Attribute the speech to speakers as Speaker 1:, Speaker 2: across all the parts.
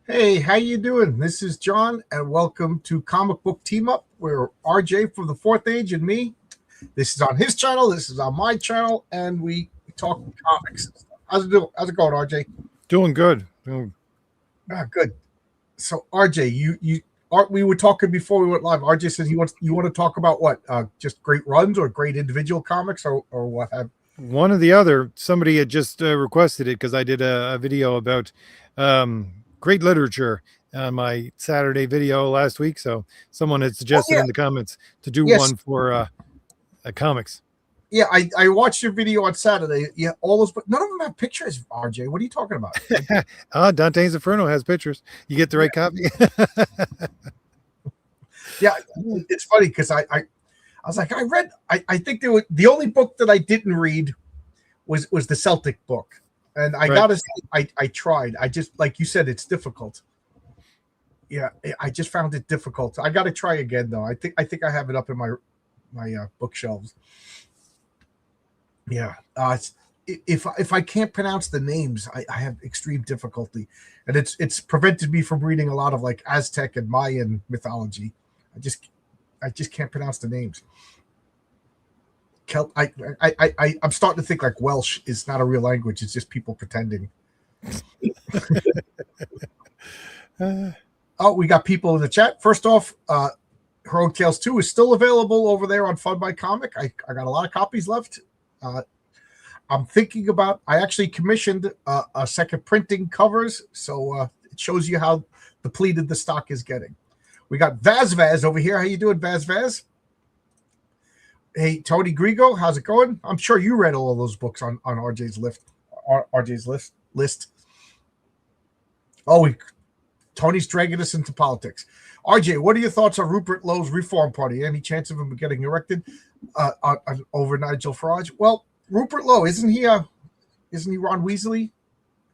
Speaker 1: Hey, how you doing? This is John, and welcome to Comic Book Team Up. We're RJ from the Fourth Age and me. This is on his channel. This is on my channel, and we talk comics. How's it going, RJ?
Speaker 2: Doing good.
Speaker 1: Good. So, RJ, we were talking before we went live. RJ says you want to talk about what? Just great runs or great individual comics or what have?
Speaker 2: One or the other. Somebody had just requested it because I did a video about great literature on my Saturday video last week. So someone had
Speaker 1: Oh
Speaker 2: suggested
Speaker 1: yeah,
Speaker 2: in the comments to do
Speaker 1: yes,
Speaker 2: one for comics.
Speaker 1: yeah. I watched your video on Saturday. Yeah, all those, but none of them have pictures. RJ, what are you talking about?
Speaker 2: Dante's Inferno has pictures. You get the right copy.
Speaker 1: Yeah, it's funny because I was like, I think the only book that I didn't read was the Celtic book. And I
Speaker 2: Right.
Speaker 1: gotta say, I tried. I just, like you said, it's difficult. Yeah, I just found it difficult. I gotta try again though. I think I have it up in my bookshelves. Yeah. If I can't pronounce the names, I have extreme difficulty, and it's prevented me from reading a lot of like Aztec and Mayan mythology. I just can't pronounce the names. Celt. I'm starting to think like Welsh is not a real language. It's just people pretending.
Speaker 2: Uh,
Speaker 1: Oh, we got people in the chat. First off, Heroic Tales 2 is still available over there on Fun by Comic. I got a lot of copies left. Uh, I'm thinking about, I actually commissioned a second printing covers, so it shows you how depleted the stock is getting. We got Vaz over here. How you doing, Vaz? Hey, Tony Grigo, how's it going? I'm sure you read all of those books on RJ's list. Oh, Tony's dragging us into politics. RJ, what are your thoughts on Rupert Lowe's Reform Party? Any chance of him getting elected over Nigel Farage? Well, Rupert Lowe, isn't he Ron Weasley?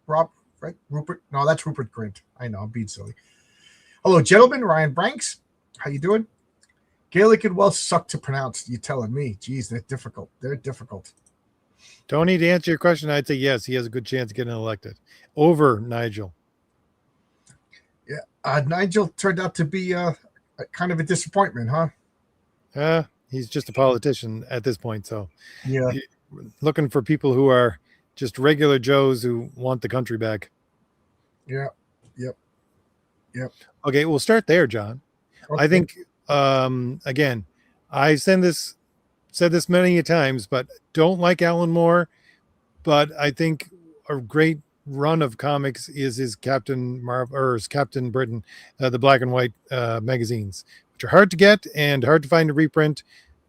Speaker 1: Rob, right? Rupert? No, that's Rupert Grint. I know, I'm being silly. Hello, gentlemen. Ryan Branks, how you doing? Gaelic and Welsh suck to pronounce. You telling me? Geez, they're difficult. They're difficult.
Speaker 2: Tony, to answer your question, I'd say yes. He has a good chance of getting elected over Nigel.
Speaker 1: Yeah, Nigel turned out to be kind of a disappointment, huh?
Speaker 2: He's just a politician at this point. So
Speaker 1: Yeah,
Speaker 2: looking for people who are just regular Joes who want the country back.
Speaker 1: yeah, yep, yep.
Speaker 2: Okay, we'll start there, John. I
Speaker 1: Okay.
Speaker 2: think again, I said this many times, but don't like Alan Moore. But I think a great run of comics is his Captain Marvel or his Captain Britain, the black and white magazines, which are hard to get and hard to find a reprint.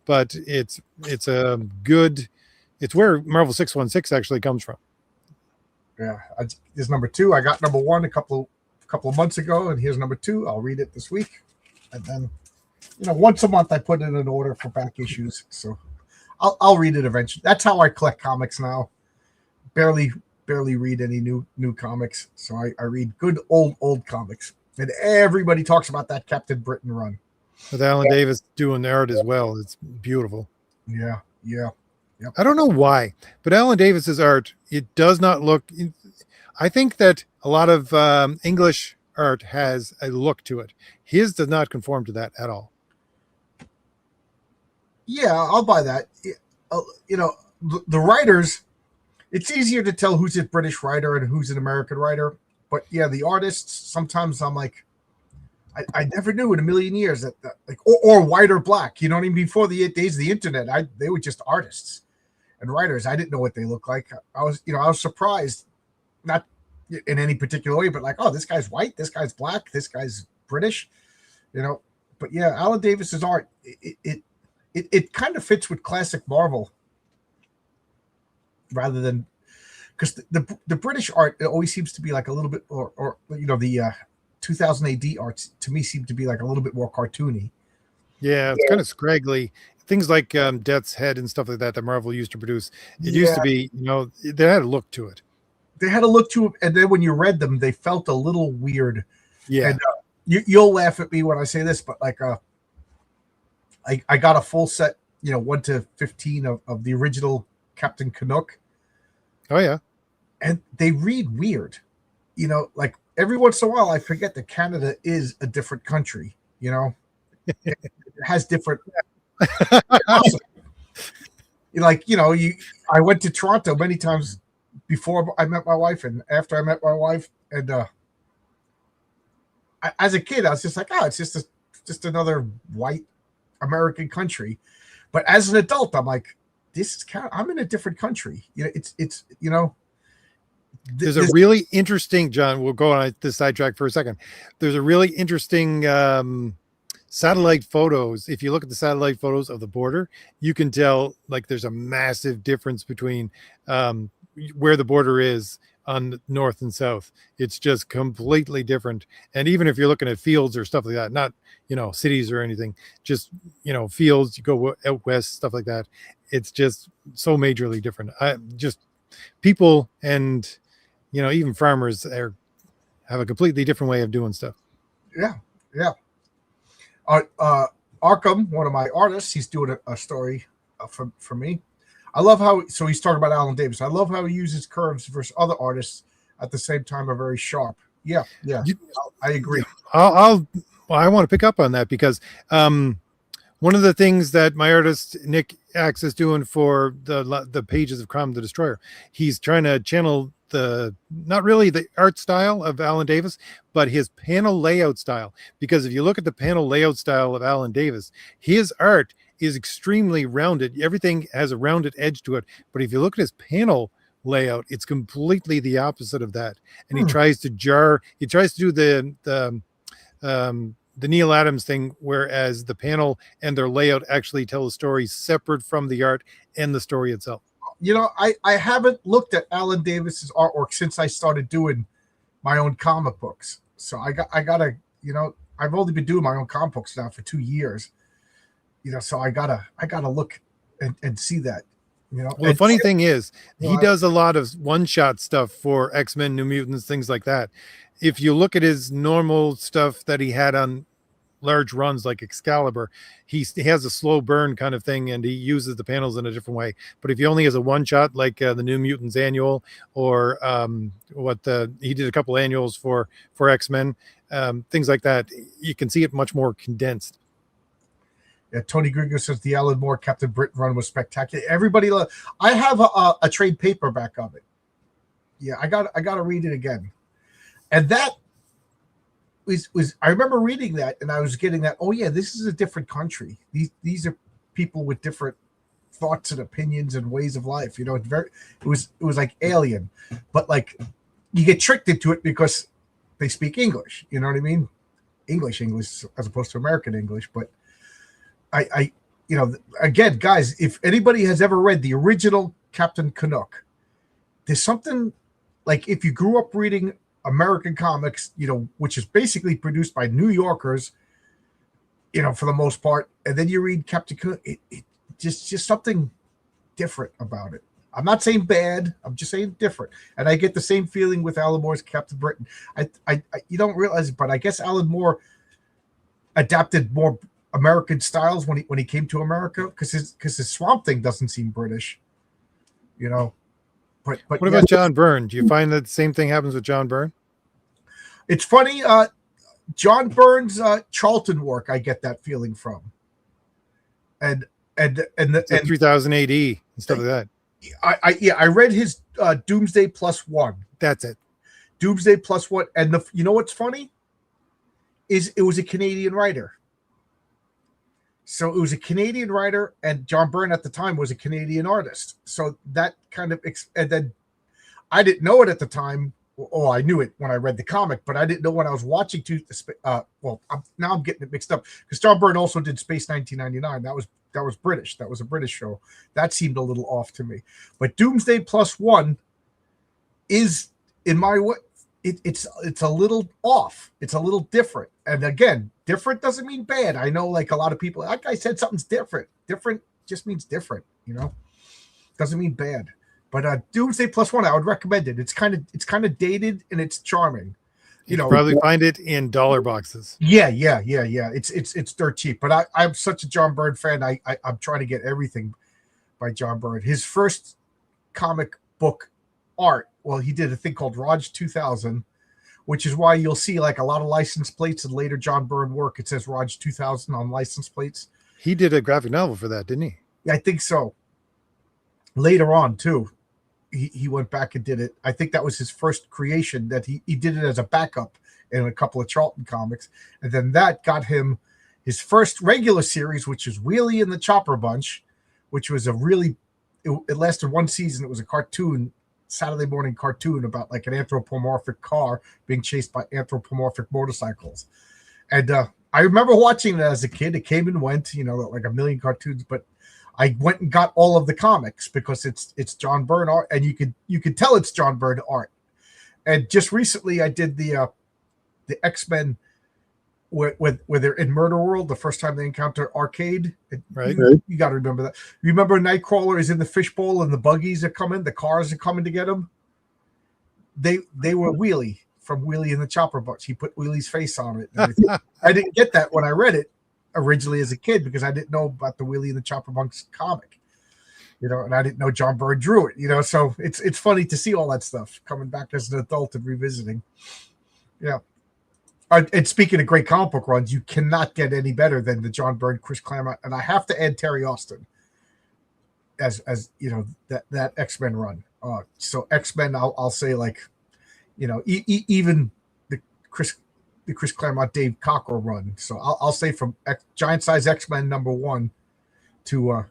Speaker 2: But it's a good. It's where Marvel 616 actually comes from.
Speaker 1: Yeah, this is number two. I got number one a couple of months ago, and here's number two. I'll read it this week, and then once a month I put in an order for back issues. So I'll read it eventually. That's how I collect comics now. Barely read any new comics, so I read good old comics, and everybody talks about that Captain Britain run.
Speaker 2: With Alan Davis doing the art as well, it's beautiful.
Speaker 1: Yeah, yeah, yep.
Speaker 2: I don't know why, but Alan Davis's art, it does not look. I think that a lot of English art has a look to it. His does not conform to that at all.
Speaker 1: Yeah, I'll buy that. The writers, it's easier to tell who's a British writer and who's an American writer. But yeah, the artists, sometimes I'm like, I never knew in a million years that like, or white or black. You know what I mean? Before the days of the internet, they were just artists and writers. I didn't know what they looked like. I was surprised, not in any particular way, but like, oh, this guy's white, this guy's black, this guy's British. But yeah, Alan Davis's art, it kind of fits with classic Marvel rather than, because the British art, it always seems to be like a little bit, or the 2000 AD arts to me seem to be like a little bit more cartoony.
Speaker 2: Yeah, it's kind of scraggly. Things like Death's Head and stuff like that that Marvel used to produce. It used
Speaker 1: Yeah,
Speaker 2: to be, they had a look to it.
Speaker 1: they had a look to them, and then when you read them, they felt a little weird.
Speaker 2: Yeah.
Speaker 1: And you'll laugh at me when I say this, but like I got a full set, 1 to 15 of the original Captain Canuck,
Speaker 2: Oh yeah.
Speaker 1: and they read weird. Like every once in a while I forget that Canada is a different country. You know, it has different. Awesome. Like I went to Toronto many times before I met my wife and after I met my wife, and as a kid I was just like, oh, it's just another white American country. But as an adult, I'm like, I'm in a different country. It's
Speaker 2: There's a really interesting, John, we'll go on this sidetrack for a second. There's a really interesting satellite photos. If you look at the satellite photos of the border, you can tell like there's a massive difference between where the border is on north and south. It's just completely different. And even if you're looking at fields or stuff like that, not cities or anything, just fields, you go out west, stuff like that, it's just so majorly different. Just people and even farmers have a completely different way of doing stuff.
Speaker 1: Yeah. Arkham, one of my artists, he's doing a story for me. I love how, so he's talking about Alan Davis. I love how he uses curves versus other artists at the same time are very sharp. Yeah. I agree.
Speaker 2: I want to pick up on that because one of the things that my artist Nick Axe is doing for the pages of Crom the Destroyer, he's trying to channel not really the art style of Alan Davis, but his panel layout style. Because if you look at the panel layout style of Alan Davis, his art is extremely rounded. Everything has a rounded edge to it. But if you look at his panel layout, it's completely the opposite of that. And he tries to do the Neil Adams thing, whereas the panel and their layout actually tell a story separate from the art and the story itself.
Speaker 1: I haven't looked at Alan Davis's artwork since I started doing my own comic books. So I gotta, I've only been doing my own comic books now for 2 years. So I gotta look and see that.
Speaker 2: Well, the funny thing is, he does a lot of one-shot stuff for X-Men, New Mutants, things like that. If you look at his normal stuff that he had on large runs like Excalibur, he has a slow burn kind of thing, and he uses the panels in a different way. But if he only has a one-shot, like the New Mutants annual, or he did a couple annuals for X-Men, things like that, you can see it much more condensed.
Speaker 1: Yeah, Tony Grigger says the Alan Moore Captain Britain run was spectacular. Everybody I have a trade paperback of it. Yeah, I got to read it again. And that was I remember reading that and I was getting that, oh yeah, this is a different country. These are people with different thoughts and opinions and ways of life. It was like alien. But like you get tricked into it because they speak English. You know what I mean? English as opposed to American English, but I again, guys, if anybody has ever read the original Captain Canuck, there's something like if you grew up reading American comics, which is basically produced by New Yorkers, for the most part, and then you read Captain Canuck, it just something different about it. I'm not saying bad, I'm just saying different. And I get the same feeling with Alan Moore's Captain Britain. I you don't realize it, but I guess Alan Moore adapted more American styles when he came to America, because his Swamp Thing doesn't seem British, But
Speaker 2: what about John Byrne? Do you find that the same thing happens with John Byrne?
Speaker 1: It's funny. John Byrne's Charlton work, I get that feeling from, and
Speaker 2: 3000 AD and stuff like that.
Speaker 1: I read his Doomsday +1.
Speaker 2: That's it.
Speaker 1: Doomsday +1, and what's funny is it was a Canadian writer. So it was a Canadian writer, and John Byrne at the time was a Canadian artist. So that kind of, and then I didn't know it at the time. Oh, I knew it when I read the comic, but I didn't know when I was watching. Now I'm getting it mixed up because John Byrne also did Space 1999. That was British. That was a British show. That seemed a little off to me. But Doomsday +1 is, in my way, it's a little off. It's a little different. And again, different doesn't mean bad. I know, like a lot of people, like I said, something's different. Different just means different, doesn't mean bad. But Doomsday +1, I would recommend it. It's kind of dated and it's charming.
Speaker 2: You probably find it in dollar boxes.
Speaker 1: Yeah. It's dirt cheap. But I'm such a John Byrne fan. I'm trying to get everything by John Byrne. His first comic book art, well, he did a thing called Raj 2000, which is why you'll see like a lot of license plates and later John Byrne work. It says Raj 2000 on license plates.
Speaker 2: He did a graphic novel for that, didn't he?
Speaker 1: Yeah, I think so. Later on, too, he went back and did it. I think that was his first creation, that he did it as a backup in a couple of Charlton comics. And then that got him his first regular series, which is Wheelie and the Chopper Bunch, which was a really, it lasted one season. It was a cartoon, Saturday morning cartoon about like an anthropomorphic car being chased by anthropomorphic motorcycles. And I remember watching it as a kid. It came and went, like a million cartoons, but I went and got all of the comics because it's John Byrne art, and you could tell it's John Byrne art. And just recently I did the X-Men where they're in Murder World, the first time they encounter Arcade.
Speaker 2: Right.
Speaker 1: You got to remember that. Remember Nightcrawler is in the fishbowl and the buggies are coming, the cars are coming to get him. They were Wheelie from Wheelie and the Chopper Bunch. He put Wheelie's face on it. I didn't get that when I read it originally as a kid because I didn't know about the Wheelie and the Chopper Bunch comic, and I didn't know John Byrne drew it, so it's funny to see all that stuff coming back as an adult and revisiting. Yeah. And speaking of great comic book runs, you cannot get any better than the John Byrne, Chris Claremont, and I have to add Terry Austin as that X-Men run. So X-Men, I'll say even the Chris Claremont, Dave Cockle run. So I'll say from Giant Size X-Men #1 to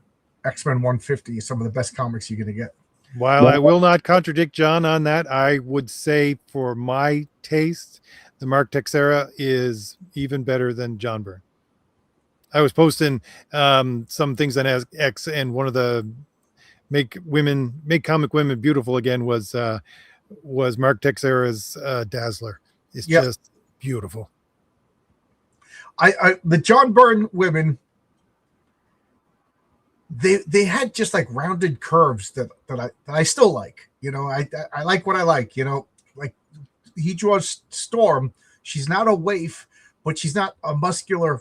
Speaker 1: X-Men 150 is some of the best comics you're going to get.
Speaker 2: While I will not contradict John on that, I would say for my taste, the Mark Texeira is even better than John Byrne. I was posting some things on X, and one of the make comic women beautiful again was Mark Texeira's Dazzler. It's just beautiful.
Speaker 1: The John Byrne women, they had just like rounded curves that I still like. I like what I like. Like he draws Storm. She's not a waif, but she's not a muscular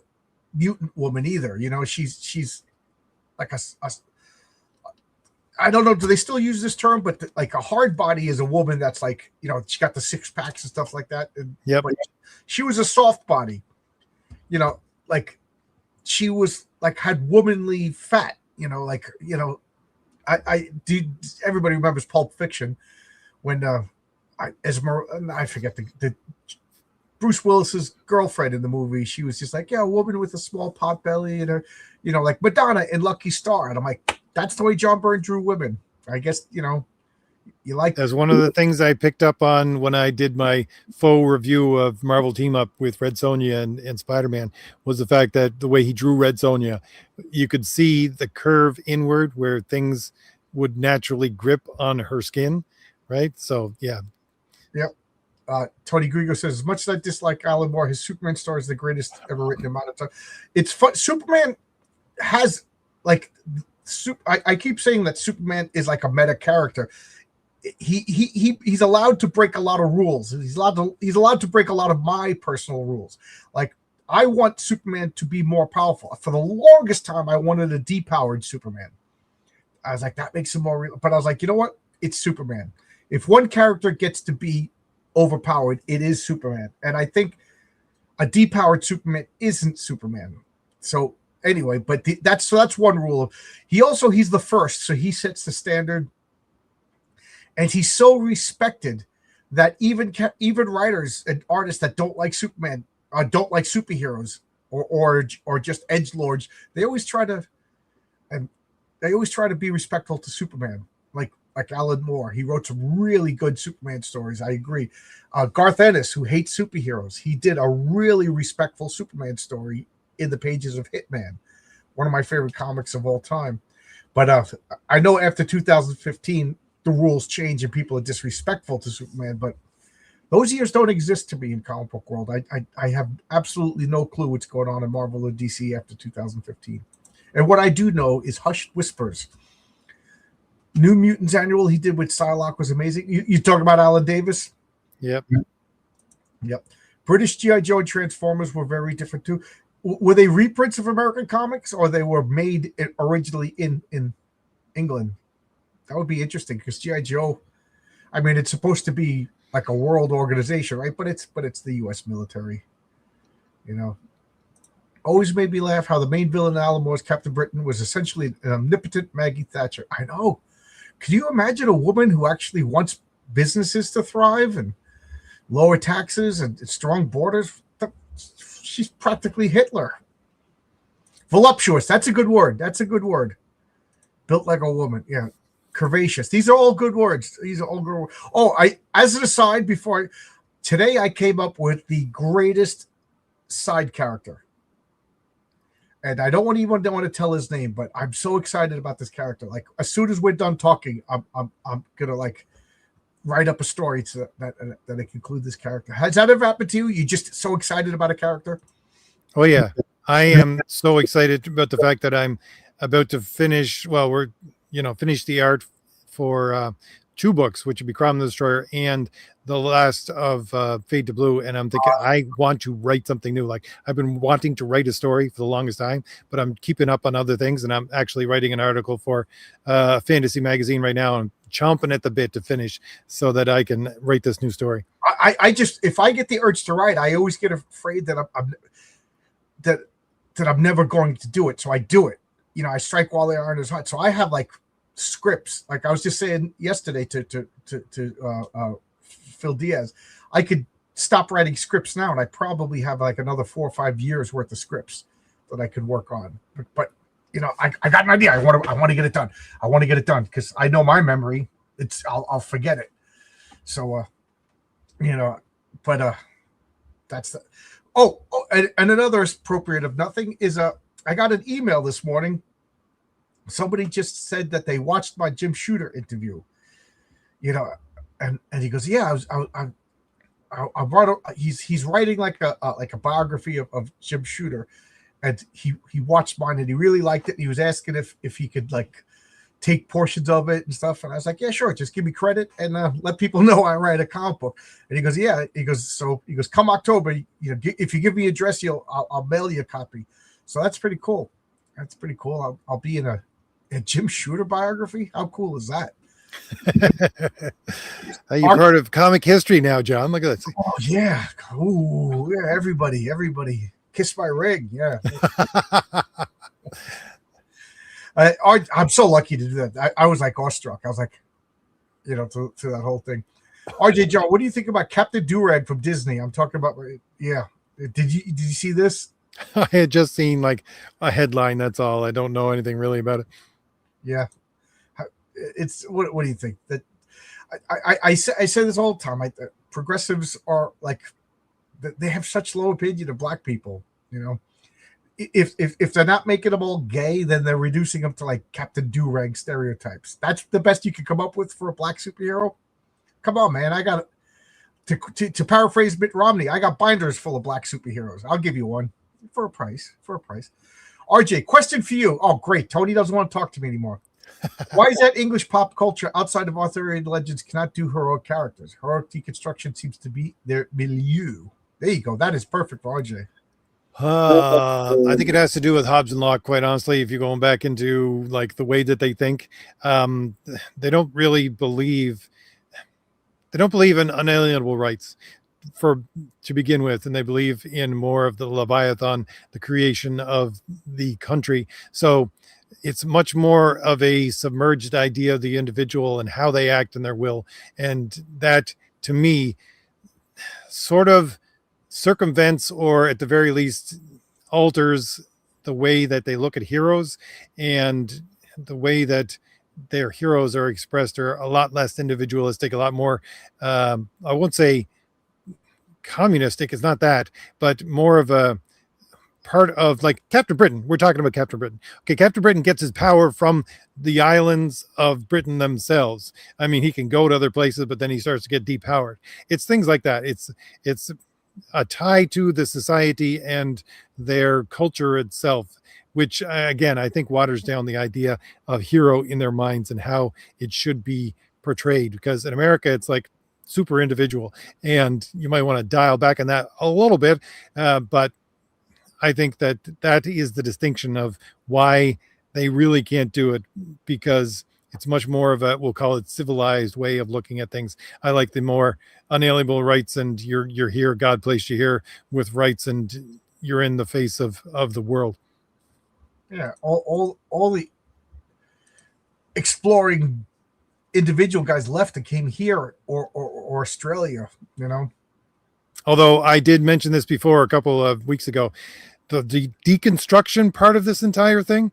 Speaker 1: mutant woman either. She's like a I don't know. Do they still use this term? But like a hard body is a woman that's like, she got the 6 packs and stuff like that.
Speaker 2: Yeah.
Speaker 1: She was a soft body, like she was like had womanly fat, I did. Everybody remembers Pulp Fiction when I forget the Bruce Willis's girlfriend in the movie. She was just like, a woman with a small pot belly and like Madonna in Lucky Star. And I'm like, that's the way John Byrne drew women. I guess, you like.
Speaker 2: That's one of the things I picked up on when I did my faux review of Marvel Team Up with Red Sonja and Spider-Man, was the fact that the way he drew Red Sonja, you could see the curve inward where things would naturally grip on her skin. Right. So, yeah.
Speaker 1: Yep. Tony Grigo says, as much as I dislike Alan Moore, his Superman story is the greatest ever written amount of time. It's fun. Superman has like, I keep saying that Superman is like a meta character. He's allowed to break a lot of rules. He's allowed to break a lot of my personal rules. Like I want Superman to be more powerful. For the longest time, I wanted a depowered Superman. I was like, that makes him more real. But I was like, you know what? It's Superman. If one character gets to be overpowered, it is Superman. And I think a depowered Superman isn't Superman. So anyway, but that's one rule. He's the first, so he sets the standard. And he's so respected that even writers and artists that don't like Superman, don't like superheroes, or just edgelords, they always try to be respectful to Superman. Like Alan Moore, he wrote some really good Superman stories. I agree. Garth Ennis, who hates superheroes, he did a really respectful Superman story in the pages of Hitman, one of my favorite comics of all time. But I know after 2015, the rules change and people are disrespectful to Superman. But those years don't exist to me in comic book world. I have absolutely no clue what's going on in Marvel or DC after 2015. And what I do know is Hushed Whispers. New Mutants Annual he did with Psylocke was amazing. You talk about Alan Davis?
Speaker 2: Yep.
Speaker 1: British G.I. Joe and Transformers were very different too. Were they reprints of American comics, or they were made originally in England? That would be interesting because G.I. Joe, I mean, it's supposed to be like a world organization, right? But it's the U.S. military, you know. Always made me laugh how the main villain in Alan Moore's Captain Britain was essentially an omnipotent Maggie Thatcher. I know. Can you imagine a woman who actually wants businesses to thrive and lower taxes and strong borders? She's practically Hitler. Voluptuous. That's a good word. That's a good word. Built like a woman. Yeah. Curvaceous. These are all good words. These are all good words. Oh, as an aside, today I came up with the greatest side character. And I don't even want to tell his name, but I'm so excited about this character. Like as soon as we're done talking, I'm gonna like write up a story that I can include this character. Has that ever happened to you? You just so excited about a character?
Speaker 2: Oh yeah, I am so excited about the fact that I'm about to finish. Well, we're finish the art for 2 books, which would be Cromwell the Destroyer and the last of Fade to Blue. And I'm thinking I want to write something new. Like I've been wanting to write a story for the longest time, but I'm keeping up on other things. And I'm actually writing an article for a fantasy magazine right now. I'm chomping at the bit to finish so that I can write this new story.
Speaker 1: I just, if I get the urge to write, I always get afraid that I'm never going to do it. So I do it. I strike while the iron is hot. So I have like scripts. Like I was just saying yesterday to Phil Diaz, I could stop writing scripts now, and I probably have like another 4 or 5 years worth of scripts that I could work on. But I got an idea. I want to get it done. I want to get it done because I know my memory. I'll forget it. So but that's the. And another appropriate of nothing is I got an email this morning. Somebody just said that they watched my Jim Shooter interview, and he goes, yeah, I brought he's writing like a biography of Jim Shooter, and he watched mine and he really liked it. And he was asking if he could like take portions of it and stuff, and I was like, yeah, sure, just give me credit and let people know I write a comic book. And he goes, yeah, he goes, come October, if you give me your address, I'll mail you a copy. So that's pretty cool. That's pretty cool. I'll be in a Jim Shooter biography. How cool is that?
Speaker 2: You're part of comic history now, John. Look at that.
Speaker 1: Oh yeah. Ooh, yeah. Everybody, kiss my ring. Yeah. I'm so lucky to do that. I was like awestruck. I was like, to that whole thing. RJ John, what do you think about Captain Durag from Disney? I'm talking about. Yeah. Did you see this?
Speaker 2: I had just seen like a headline. That's all. I don't know anything really about it.
Speaker 1: Yeah. It's what do you think? That I say this all the time. Progressives are like, they have such low opinion of black people. If they're not making them all gay, then they're reducing them to like Captain Durag stereotypes. That's the best you can come up with for a black superhero. Come on, man. I got to paraphrase Mitt Romney. I got binders full of black superheroes. I'll give you one for a price. RJ, question for you. Oh, great. Tony doesn't want to talk to me anymore. Why is that English pop culture outside of Arthurian legends cannot do heroic characters? Heroic deconstruction seems to be their milieu. There you go. That is perfect for RJ.
Speaker 2: I think it has to do with Hobbes and Locke, quite honestly. If you're going back into like the way that they think, they don't really believe. They don't believe in unalienable rights to begin with, and they believe in more of the Leviathan, the creation of the country. So it's much more of a submerged idea of the individual and how they act and their will. And that, to me, sort of circumvents, or at the very least alters, the way that they look at heroes, and the way that their heroes are expressed are a lot less individualistic, a lot more, I won't say communistic, it's not that, but more of a part of like Captain Britain. We're talking about Captain Britain. Okay, Captain Britain gets his power from the islands of Britain themselves. I mean, he can go to other places, but then he starts to get depowered. It's things like that. It's a tie to the society and their culture itself, which again, I think waters down the idea of hero in their minds and how it should be portrayed. Because in America, it's like super individual, and you might want to dial back on that a little bit, but I think that is the distinction of why they really can't do it, because It's much more of a, we'll call it civilized way of looking at things. I like the more unalienable rights, and you're here, God placed you here with rights, and you're in the face of the world.
Speaker 1: Yeah, all the exploring individual guys left and came here or Australia, you know.
Speaker 2: Although I did mention this before a couple of weeks ago, the deconstruction part of this entire thing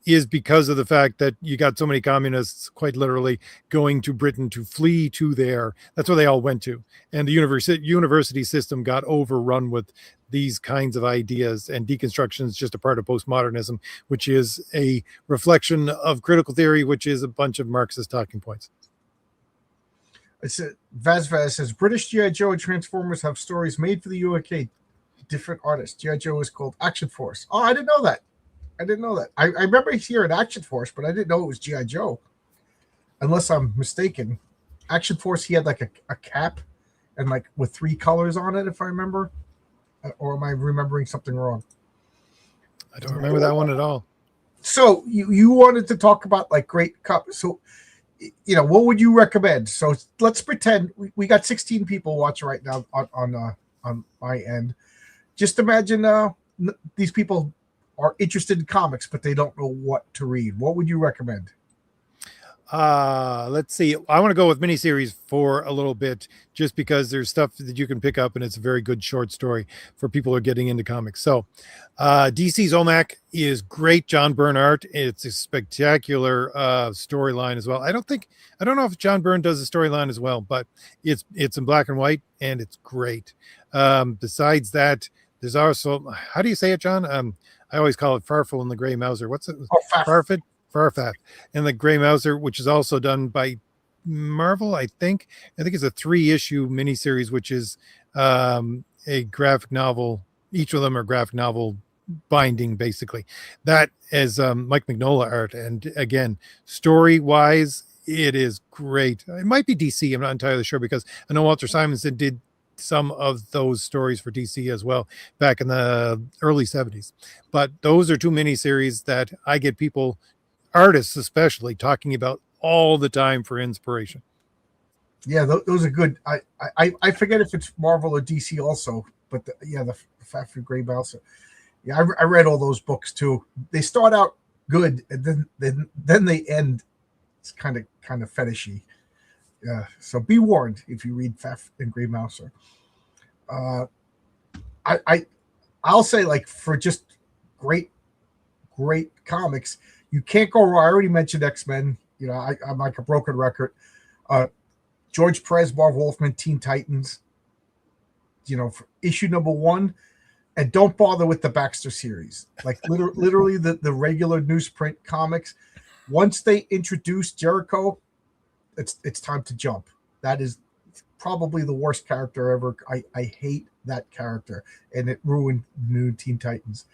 Speaker 2: is because of the fact that you got so many communists quite literally going to Britain to flee to there. That's where they all went to. And the university system got overrun with these kinds of ideas, and deconstruction is just a part of postmodernism, which is a reflection of critical theory, which is a bunch of Marxist talking points.
Speaker 1: It's Vaz says British G.I. Joe and Transformers have stories made for the UK. Different artists. G.I. Joe is called Action Force. Oh, I didn't know that. I remember hearing Action Force, but I didn't know it was G.I. Joe. Unless I'm mistaken. Action Force, he had like a cap and like with 3 colors on it, if I remember. Or am I remembering something wrong?
Speaker 2: I don't remember that one at all.
Speaker 1: So you wanted to talk about like great cup. So, you know, what would you recommend? So let's pretend we got 16 people watching right now on my end. Just imagine these people are interested in comics, but they don't know what to read. What would you recommend?
Speaker 2: Let's see. I want to go with miniseries for a little bit, just because there's stuff that you can pick up, and it's a very good short story for people who are getting into comics. So, DC's OMAC is great. John Byrne art. It's a spectacular storyline as well. I don't know if John Byrne does the storyline as well, but it's in black and white, and it's great. Besides that, there's also, how do you say it, John? I always call it Farfel and the Gray Mouser. What's it?
Speaker 1: Oh,
Speaker 2: Farfat and the Gray Mouser, which is also done by Marvel, I think. I think it's a 3-issue miniseries, which is a graphic novel. Each of them are graphic novel binding, basically. That is Mike Mignola art, and again, story-wise, it is great. It might be DC. I'm not entirely sure, because I know Walter Simonson did some of those stories for DC as well back in the early 70s. But those are 2 miniseries that I get people, artists especially, talking about all the time for inspiration.
Speaker 1: Yeah, those are good. I forget if it's Marvel or DC also, but the Fat Gray Mouse. Yeah, I read all those books too. They start out good, and then they end. It's kind of fetishy. So be warned if you read Fat and Gray Mouser. I'll say, like, for just great comics, you can't go wrong. I already mentioned X-Men. You know, I'm like a broken record. George Perez, Marv Wolfman, Teen Titans. You know, for issue number 1, and don't bother with the Baxter series. Like literally the regular newsprint comics. Once they introduce Jericho, it's time to jump. That is probably the worst character ever. I hate that character, and it ruined new Teen Titans.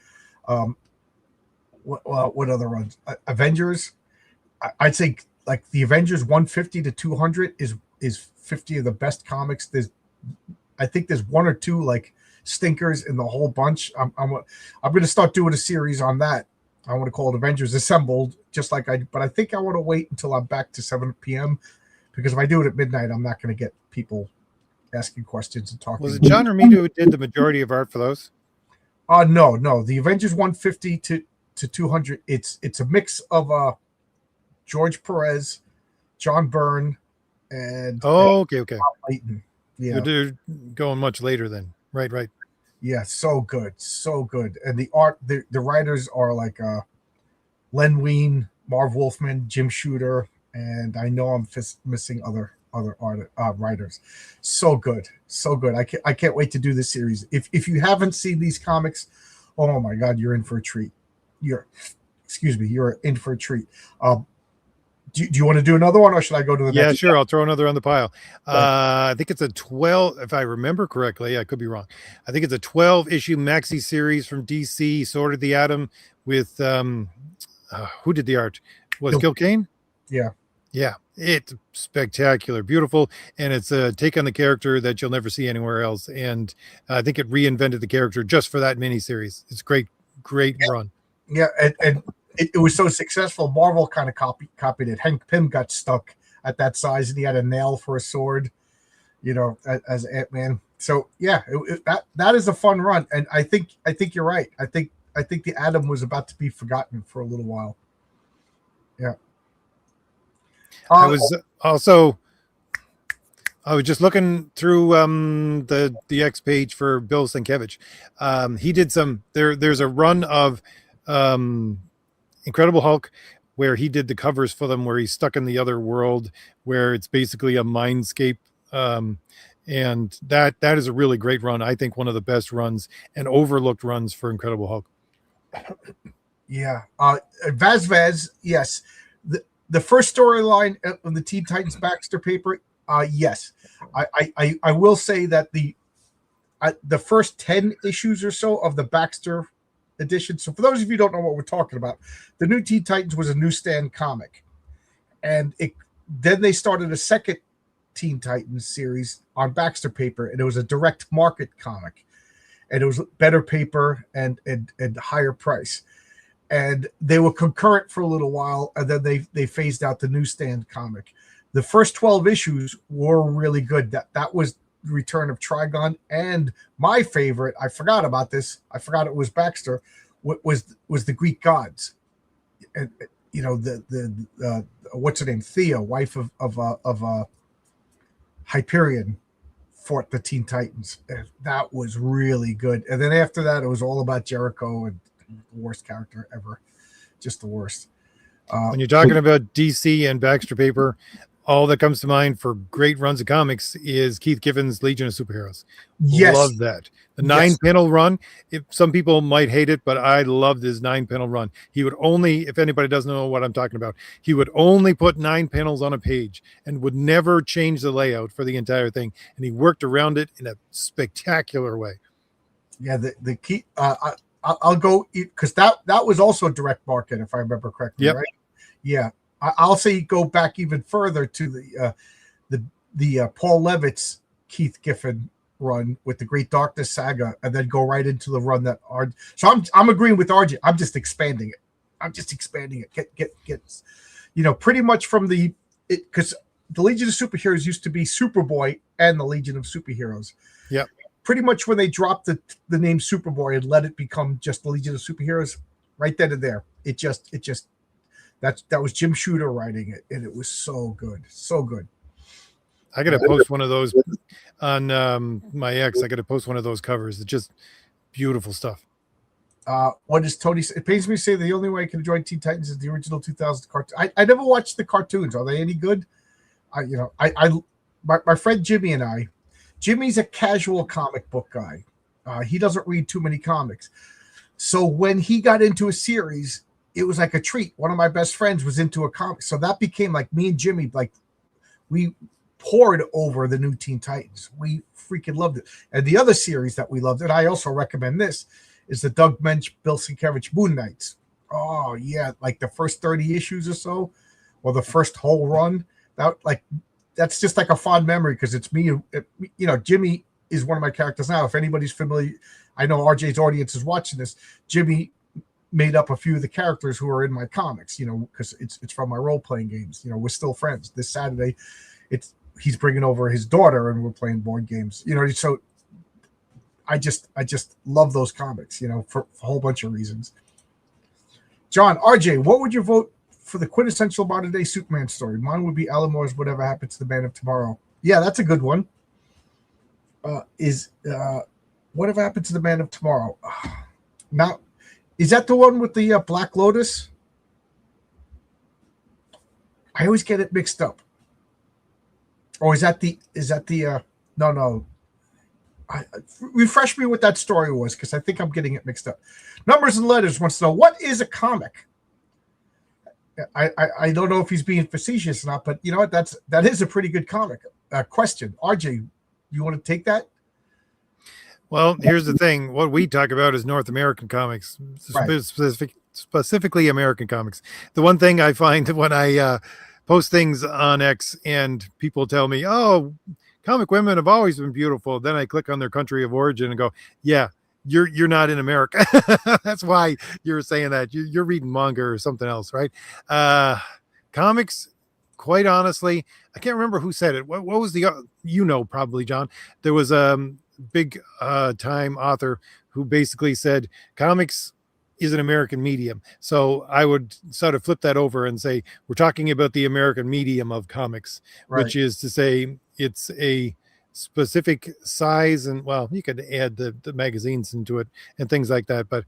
Speaker 1: What other runs? Avengers. I'd say like the Avengers 150 to 200 is 50 of the best comics. I think there's 1 or 2 like stinkers in the whole bunch. I'm going to start doing a series on that. I want to call it Avengers Assembled, but I think I want to wait until I'm back to 7 p.m. because if I do it at midnight, I'm not going to get people asking questions and talking.
Speaker 2: Was it John Romita who did the majority of art for those?
Speaker 1: No. The Avengers 150 to 200. It's a mix of George Perez, John Byrne, and
Speaker 2: okay.
Speaker 1: Layton. Yeah,
Speaker 2: they're going much later then. Right.
Speaker 1: Yeah, so good. And the art, the writers are like Len Wein, Marv Wolfman, Jim Shooter, and I know I'm missing other writers. So good. I can't wait to do this series. If you haven't seen these comics, oh my God, you're in for a treat. You're in for a treat. Do you want to do another one, or should I go to the next?
Speaker 2: Yeah, sure. I'll throw another on the pile. I think it's a 12, if I remember correctly. I could be wrong. I think it's a 12-issue maxi series from DC, Sword of the Atom, with who did the art? Was Gil Kane?
Speaker 1: Yeah.
Speaker 2: It's spectacular, beautiful, and it's a take on the character that you'll never see anywhere else. And I think it reinvented the character just for that miniseries. It's great run.
Speaker 1: Yeah, and it was so successful. Marvel kind of copied it. Hank Pym got stuck at that size, and he had a nail for a sword, as Ant-Man. So yeah, that is a fun run, and I think you're right. I think the Atom was about to be forgotten for a little while. Yeah.
Speaker 2: I was just looking through the X page for Bill Sienkiewicz. He did some there's a run of Incredible Hulk where he did the covers for them, where he's stuck in the other world, where it's basically a mindscape. And that is a really great run. I think one of the best runs and overlooked runs for Incredible Hulk.
Speaker 1: Yeah. Vaz, yes. The first storyline of the Teen Titans Baxter paper, yes. I will say that the first 10 issues or so of the Baxter edition. So for those of you who don't know what we're talking about, the new Teen Titans was a newsstand comic. And then they started a second Teen Titans series on Baxter paper, and it was a direct market comic. And it was better paper and higher price. And they were concurrent for a little while, and then they phased out the newsstand comic. The first 12 issues were really good. That was the return of Trigon, and my favorite, I forgot about this. I forgot it was Baxter. Was the Greek gods, and the what's her name, Thea, wife of Hyperion, fought the Teen Titans. And that was really good. And then after that, it was all about Jericho, and the worst character ever, just the worst.
Speaker 2: When you're talking about DC and Baxter paper, all that comes to mind for great runs of comics is Keith Giffen's Legion of Superheroes.
Speaker 1: Yes.
Speaker 2: Love that. The 9-panel run. Some people might hate it, but I loved his 9-panel run. He would only, if anybody doesn't know what I'm talking about, he would only put 9 panels on a page and would never change the layout for the entire thing. And he worked around it in a spectacular way.
Speaker 1: Yeah, the key. I'll go because that was also direct market, if I remember correctly. Yep. Right? Yeah. I'll say go back even further to the Paul Levitz Keith Giffen run with the Great Darkness Saga, and then go right into the run that So I'm agreeing with RJ. I'm just expanding it. Get pretty much from because the Legion of Superheroes used to be Superboy and the Legion of Superheroes.
Speaker 2: Yeah.
Speaker 1: Pretty much when they dropped the name Superboy and let it become just the Legion of Superheroes, right then and there, it just. That was Jim Shooter writing it, and it was so good.
Speaker 2: I got to post one of those on my X. I got to post one of those covers. It's just beautiful stuff.
Speaker 1: What does Tony say? It pains me to say the only way I can enjoy Teen Titans is the original 2000 cartoon. I never watched the cartoons. Are they any good? My friend Jimmy and I, Jimmy's a casual comic book guy. He doesn't read too many comics. So when he got into a series, it was like a treat. One of my best friends was into a comic. So that became like me and Jimmy, like we poured over the new Teen Titans. We freaking loved it. And the other series that we loved, and I also recommend this, is the Doug Mensch, Bill Sienkiewicz Moon Knights. Oh yeah, like the first 30 issues or so, or the first whole run. That's just like a fond memory because it's me. Jimmy is one of my characters now. If anybody's familiar, I know RJ's audience is watching this. Jimmy made up a few of the characters who are in my comics, because it's from my role-playing games. We're still friends. This Saturday, he's bringing over his daughter and we're playing board games. So I just love those comics, for a whole bunch of reasons. John, RJ, what would you vote for the quintessential modern day Superman story? Mine would be Alan Moore's Whatever Happened to the Man of Tomorrow. Yeah, that's a good one. Whatever Happened to the Man of Tomorrow? Now, is that the one with the Black Lotus? I always get it mixed up. Or is that the no. Refresh me what that story was, because I think I'm getting it mixed up. Numbers and Letters wants to know, what is a comic? I don't know if he's being facetious or not, but you know what? That is a pretty good comic. Question. RJ, you want to take that?
Speaker 2: Well, here's the thing. What we talk about is North American comics,
Speaker 1: Right.
Speaker 2: specifically American comics. The one thing I find when I post things on X and people tell me, oh, comic women have always been beautiful. Then I click on their country of origin and go, yeah, you're not in America. That's why you're saying that. You're reading manga or something else, right? Comics, quite honestly, I can't remember who said it. What was the, probably, John? There was a big time author who basically said comics is an American medium. So I would sort of flip that over and say we're talking about the American medium of comics,
Speaker 1: Right.
Speaker 2: which is to say it's a specific size, and well, you could add the magazines into it and things like that, but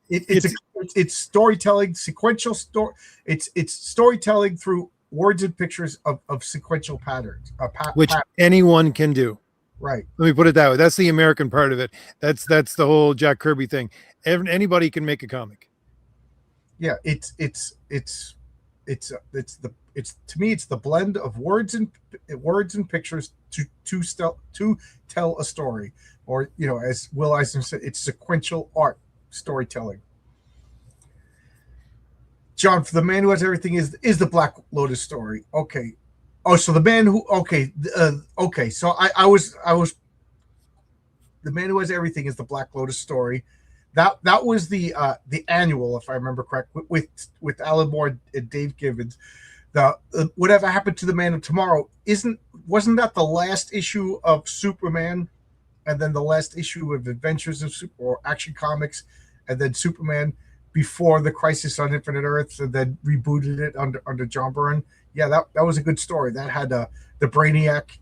Speaker 1: it's storytelling, sequential story. It's storytelling through words and pictures of sequential patterns,
Speaker 2: which anyone can do.
Speaker 1: Right.
Speaker 2: Let me put it that way. That's the American part of it. That's the whole Jack Kirby thing. Anybody can make a comic.
Speaker 1: Yeah, it's to me it's the blend of words and pictures to tell a story, or as Will Eisner said, it's sequential art storytelling. John, for the man who has everything is the Black Lotus story. Okay. Oh, so the man who okay. So I was the man who has everything is the Black Lotus story. That was the annual, if I remember correct, with Alan Moore and Dave Gibbons. The Whatever Happened to the Man of Tomorrow wasn't that the last issue of Superman, and then the last issue of Adventures of or Action Comics, and then Superman before the Crisis on Infinite Earths, and then rebooted it under John Byrne. Yeah, that was a good story. That had the Brainiac,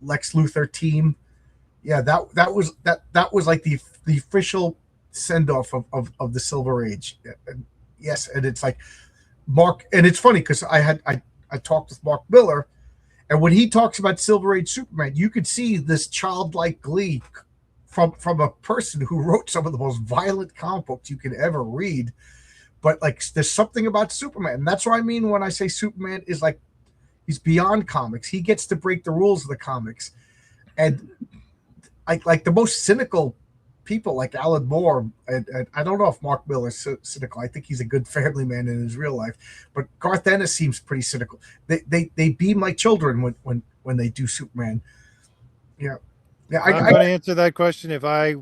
Speaker 1: Lex Luthor team. Yeah, that was like the official send off of the Silver Age. And yes, and it's like Mark, and it's funny because I talked with Mark Miller, and when he talks about Silver Age Superman, you could see this childlike glee from a person who wrote some of the most violent comic books you could ever read. But like, there's something about Superman, and that's what I mean when I say Superman is like, he's beyond comics. He gets to break the rules of the comics, and like the most cynical people like Alan Moore, and I don't know if Mark Miller's cynical. I think he's a good family man in his real life, but Garth Ennis seems pretty cynical. They beam like children when they do Superman. Yeah.
Speaker 2: I'm going to answer that question. If I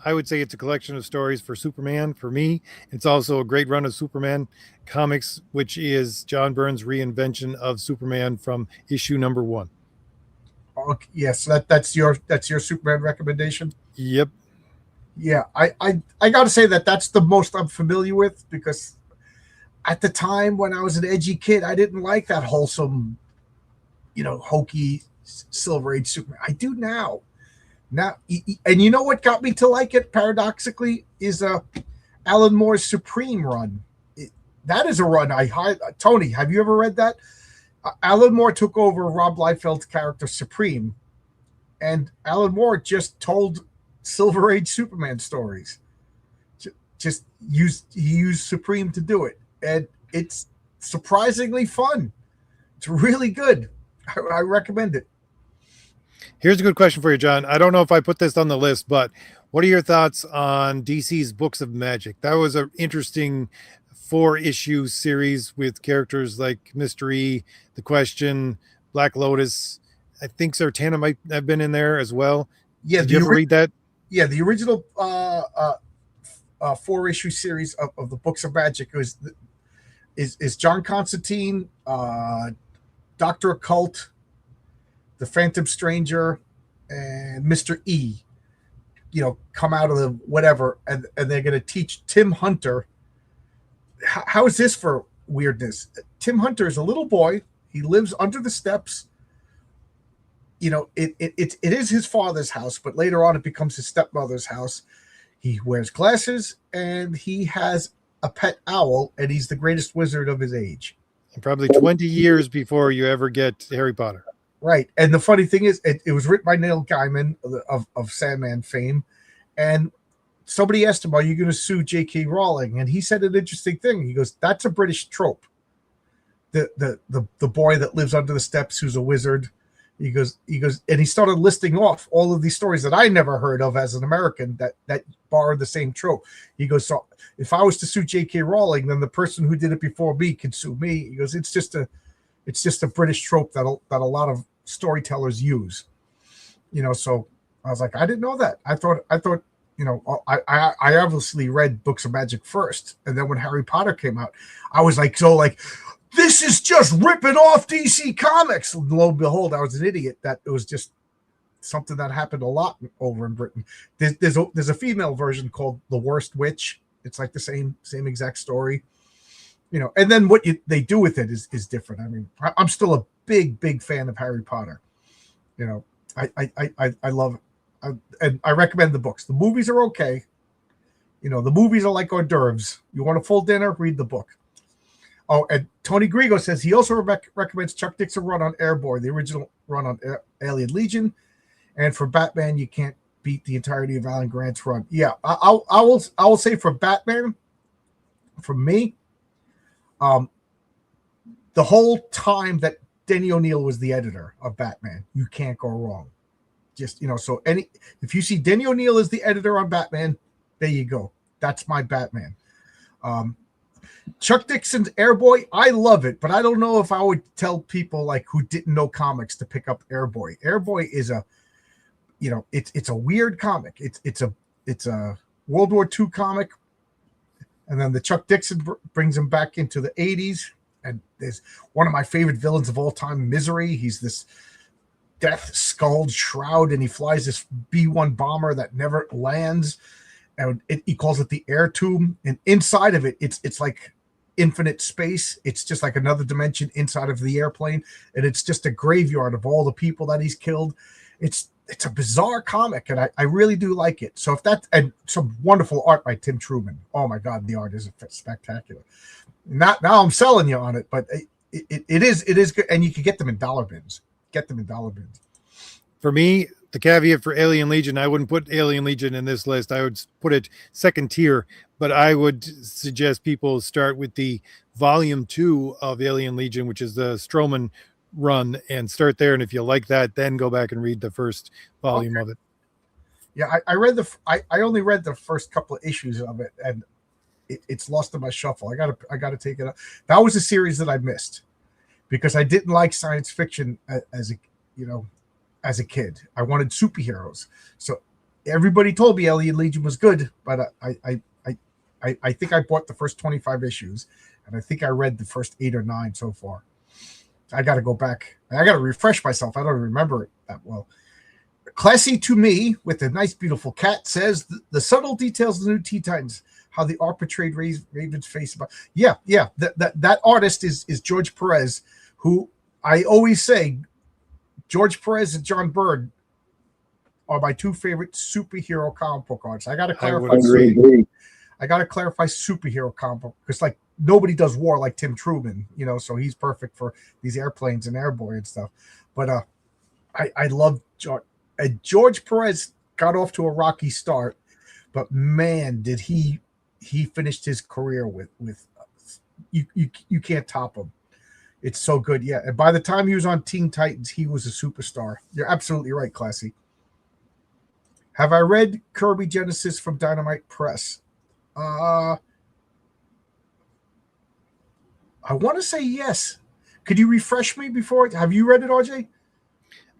Speaker 2: would say it's a collection of stories for Superman. For me, it's also a great run of Superman comics, which is John Byrne's reinvention of Superman from issue number 1.
Speaker 1: Okay, yes, that's your Superman recommendation.
Speaker 2: Yep.
Speaker 1: Yeah, I got to say that's the most I'm familiar with, because at the time when I was an edgy kid, I didn't like that wholesome, hokey Silver Age Superman. I do now. And you know what got me to like it, paradoxically, is Alan Moore's Supreme run. That is a run Tony, have you ever read that? Alan Moore took over Rob Liefeld's character Supreme, and Alan Moore just told Silver Age Superman stories. He used Supreme to do it, and it's surprisingly fun. It's really good. I recommend it.
Speaker 2: Here's a good question for you, John. I don't know if I put this on the list, but what are your thoughts on DC's Books of Magic? That was an interesting 4-issue series with characters like Mystery, The Question, Black Lotus. I think Zatanna might have been in there as well.
Speaker 1: Yeah,
Speaker 2: did you ever read that?
Speaker 1: Yeah, the original 4-issue series of the Books of Magic is John Constantine, Dr. Occult, the Phantom Stranger, and Mr. E, come out of the whatever, and they're going to teach Tim Hunter. How is this for weirdness? Tim Hunter is a little boy. He lives under the steps. It is his father's house, but later on it becomes his stepmother's house. He wears glasses, and he has a pet owl, and he's the greatest wizard of his age.
Speaker 2: And probably 20 years before you ever get Harry Potter.
Speaker 1: Right. And the funny thing is, it was written by Neil Gaiman of Sandman fame. And somebody asked him, are you going to sue J.K. Rowling? And he said an interesting thing. He goes, that's a British trope. The boy that lives under the steps who's a wizard. He goes, and he started listing off all of these stories that I never heard of as an American that borrowed the same trope. He goes, so if I was to sue J.K. Rowling, then the person who did it before me can sue me. He goes, it's just a British trope that a lot of storytellers use, so I was like, I didn't know that. I thought, I obviously read books of magic first, and then when Harry Potter came out, I was like, this is just ripping off DC Comics. Lo and behold, I was an idiot. That it was just something that happened a lot over in Britain. There's a female version called The Worst Witch. It's like the same exact story, And then what they do with it is different. I mean, I'm still a big fan of Harry Potter. I love it. And I recommend the books. The movies are okay. The movies are like hors d'oeuvres. You want a full dinner, read the book. Oh, and Tony Grigo says he also recommends Chuck Dixon run on Airborne, the original run on Alien Legion. And for Batman, you can't beat the entirety of Alan Grant's run. Yeah, I will say for Batman, for me, the whole time that Denny O'Neil was the editor of Batman, you can't go wrong. Just so if you see Denny O'Neil as the editor on Batman, there you go. That's my Batman. Chuck Dixon's Airboy, I love it, but I don't know if I would tell people like who didn't know comics to pick up Airboy. Airboy is a, it's a weird comic. It's a World War II comic, and then the Chuck Dixon brings him back into the 80s. And there's one of my favorite villains of all time, Misery. He's this death skulled shroud, and he flies this B-1 bomber that never lands. And he calls it the air tomb. And inside of it, it's like infinite space. It's just like another dimension inside of the airplane. And it's just a graveyard of all the people that he's killed. It's a bizarre comic, and I really do like it. So and some wonderful art by Tim Truman. Oh my God, the art is spectacular. Now I'm selling you on it, but it is good, and you can get them in dollar bins.
Speaker 2: For me, the caveat for Alien Legion, I wouldn't put Alien Legion in this list. I would put it second tier, but I would suggest people start with the volume 2 of Alien Legion, which is the Strowman run, and start there. And if you like that, then go back and read the first volume of it.
Speaker 1: Yeah, I only read the first couple of issues of it, and it's lost in my shuffle. I gotta take it up. That was a series that I missed because I didn't like science fiction as a kid. I wanted superheroes. So everybody told me Alien Legion was good, but I think I bought the first 25 issues, and I think I read the first 8 or 9 so far. I got to go back. I got to refresh myself. I don't remember it that well. Classy to me, with a nice, beautiful cat, says the subtle details of the new Teen Titans, how the art portrayed Raven's face. Yeah. That artist is George Perez, who I always say, George Perez and John Byrne are my 2 favorite superhero comic book artists. I got to clarify. I got to clarify superhero comic book because like nobody does war like Tim Truman, so he's perfect for these airplanes and Airboy and stuff. But I love George. George Perez got off to a rocky start, but man, did he finished his career with you can't top him. It's so good. Yeah. And by the time he was on Teen Titans, he was a superstar. You're absolutely right, Classy. Have I read Kirby Genesis from Dynamite Press? I want to say yes. Could you refresh me before? Have you read it, RJ?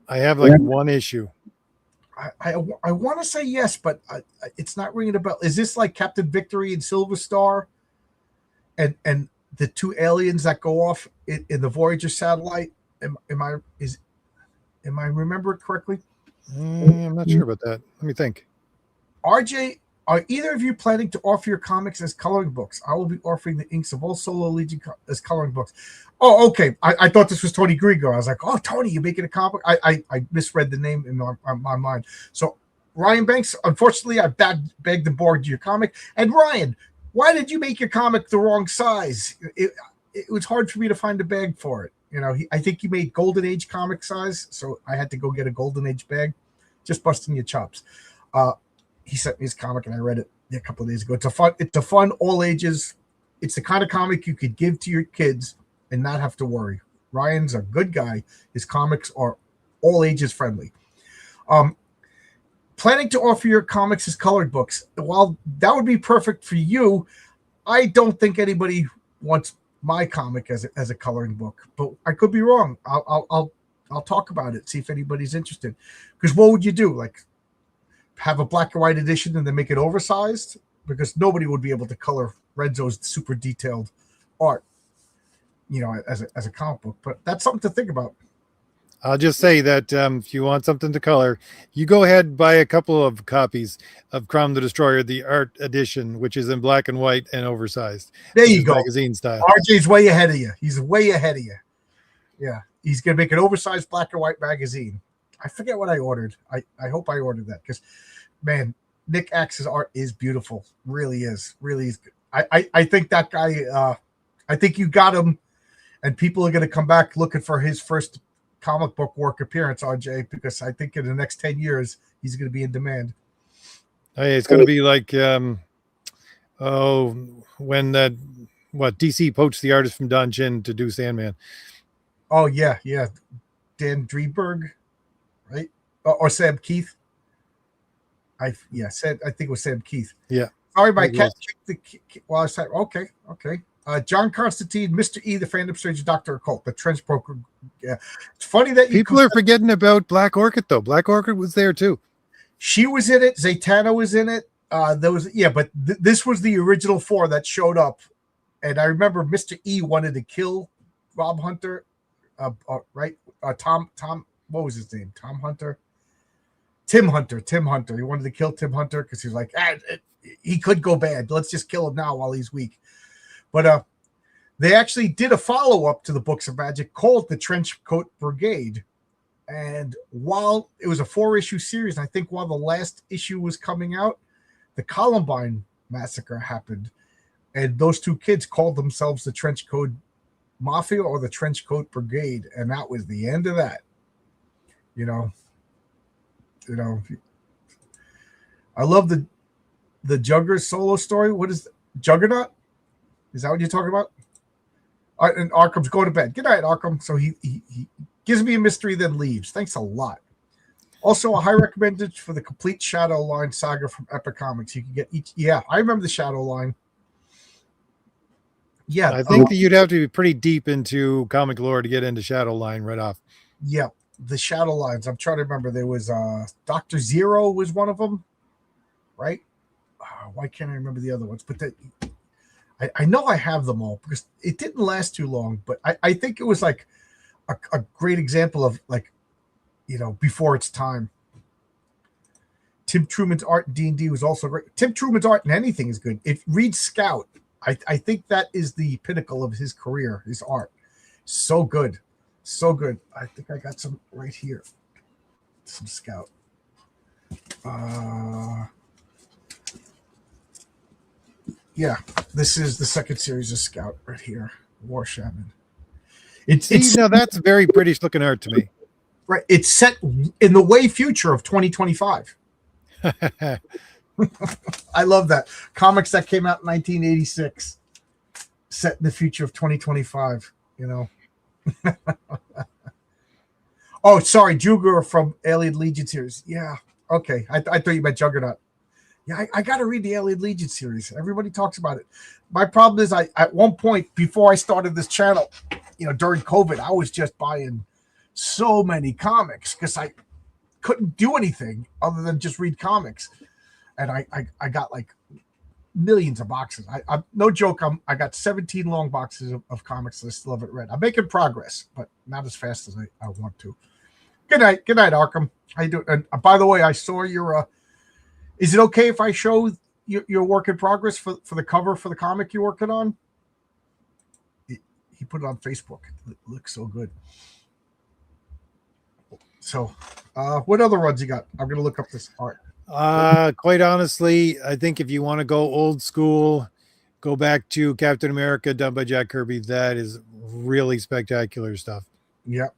Speaker 2: I have like one issue.
Speaker 1: I want to say yes, but it's not ringing a bell. Is this like Captain Victory and Silver Star, and the 2 aliens that go off in the Voyager satellite? Am I remember it correctly?
Speaker 2: I'm not sure about that. Let me think.
Speaker 1: RJ, are either of you planning to offer your comics as coloring books? I will be offering the inks of all Solo Legion as coloring books. Oh, okay. I thought this was Tony Grigo. I was like, oh, Tony, you're making a comic? I misread the name in my mind. So, Ryan Banks, unfortunately, I begged and borrowed your comic. And Ryan, why did you make your comic the wrong size? It was hard for me to find a bag for it. I think he made Golden Age comic size, so I had to go get a Golden Age bag. Just busting your chops. He sent me his comic, and I read it a couple of days ago. It's a fun, all ages. It's the kind of comic you could give to your kids and not have to worry. Ryan's a good guy. His comics are all ages friendly. Planning to offer your comics as colored books. While that would be perfect for you, I don't think anybody wants my comic as a coloring book. But I could be wrong. I'll talk about it. See if anybody's interested. Because what would you do? Like, have a black and white edition and then make it oversized, because nobody would be able to color Renzo's super detailed art, as a comic book. But that's something to think about.
Speaker 2: I'll just say that if you want something to color, you go ahead and buy a couple of copies of Crom the Destroyer, the art edition, which is in black and white and oversized.
Speaker 1: There you go.
Speaker 2: Magazine style.
Speaker 1: RJ's way ahead of you. He's way ahead of you. Yeah. He's going to make an oversized black and white magazine. I forget what I ordered. I hope I ordered that, because, man, Nick Axe's art is beautiful. Really is. Really is good. I think that guy, I think you got him, and people are going to come back looking for his first comic book work appearance, RJ, because I think in the next 10 years, he's going to be in demand.
Speaker 2: Hey, it's going to be like, when DC poached the artist from Don Chin to do Sandman.
Speaker 1: Oh, yeah. Dan Dreberg, right? Or Sam Keith. I think it was Sam Keith.
Speaker 2: Yeah.
Speaker 1: Sorry, my cat kicked the. Well, I said, okay. John Constantine, Mr. E, the Phantom Stranger, Dr. Occult, the trench broker. Yeah. It's funny that
Speaker 2: people are forgetting about Black Orchid, though. Black Orchid was there, too.
Speaker 1: She was in it. Zatanna was in it. But this was the original 4 that showed up. And I remember Mr. E wanted to kill Rob Hunter. Right? Tom, what was his name? Tom Hunter? Tim Hunter. He wanted to kill Tim Hunter because he was like, he could go bad. Let's just kill him now while he's weak. But they actually did a follow-up to the Books of Magic called the Trenchcoat Brigade. And while it was a 4-issue series, I think while the last issue was coming out, the Columbine massacre happened. And those 2 kids called themselves the Trenchcoat Mafia or the Trenchcoat Brigade. And that was the end of that. I love the Juggers solo story. What is Juggernaut? Is that what you're talking about? All right, and Arkham's going to bed. Good night, Arkham. So he gives me a mystery, then leaves. Thanks a lot. Also, a high recommended for the complete Shadow Line saga from Epic Comics. You can get each. Yeah, I remember the Shadow Line. Yeah,
Speaker 2: I think that you'd have to be pretty deep into comic lore to get into Shadow Line right off.
Speaker 1: Yeah, the Shadow Lines. I'm trying to remember. There was Dr. Zero was one of them, right? Why can't I remember the other ones? But I know I have them all because it didn't last too long. But I think it was like a great example of before its time. Tim Truman's art in D&D was also great. Tim Truman's art in anything is good. If read Scout, I think that is the pinnacle of his career, his art. So good. So good. I think I got some right here. Some Scout. Yeah, this is the second series of Scout right here. War Shaman.
Speaker 2: Now that's very British looking art to me.
Speaker 1: Right. It's set in the way future of 2025. I love that. Comics that came out in 1986 set in the future of 2025, Oh, sorry, Juger from Alien Legion series. Yeah. Okay. I thought you meant Juggernaut. Yeah, I got to read the Alien Legion series. Everybody talks about it. My problem is at one point before I started this channel, during COVID, I was just buying so many comics because I couldn't do anything other than just read comics. And I got like millions of boxes. I no joke. I got 17 long boxes of comics that I still haven't read. I'm making progress, but not as fast as I want to. Good night, Arkham. How you doing? And by the way, I saw your. Is it okay if I show your work in progress for the cover for the comic you're working on? He put it on Facebook. It looks so good. So, what other runs you got? I'm gonna look up this art.
Speaker 2: Quite honestly, I think if you want to go old school, go back to Captain America done by Jack Kirby. That is really spectacular stuff.
Speaker 1: Yeah.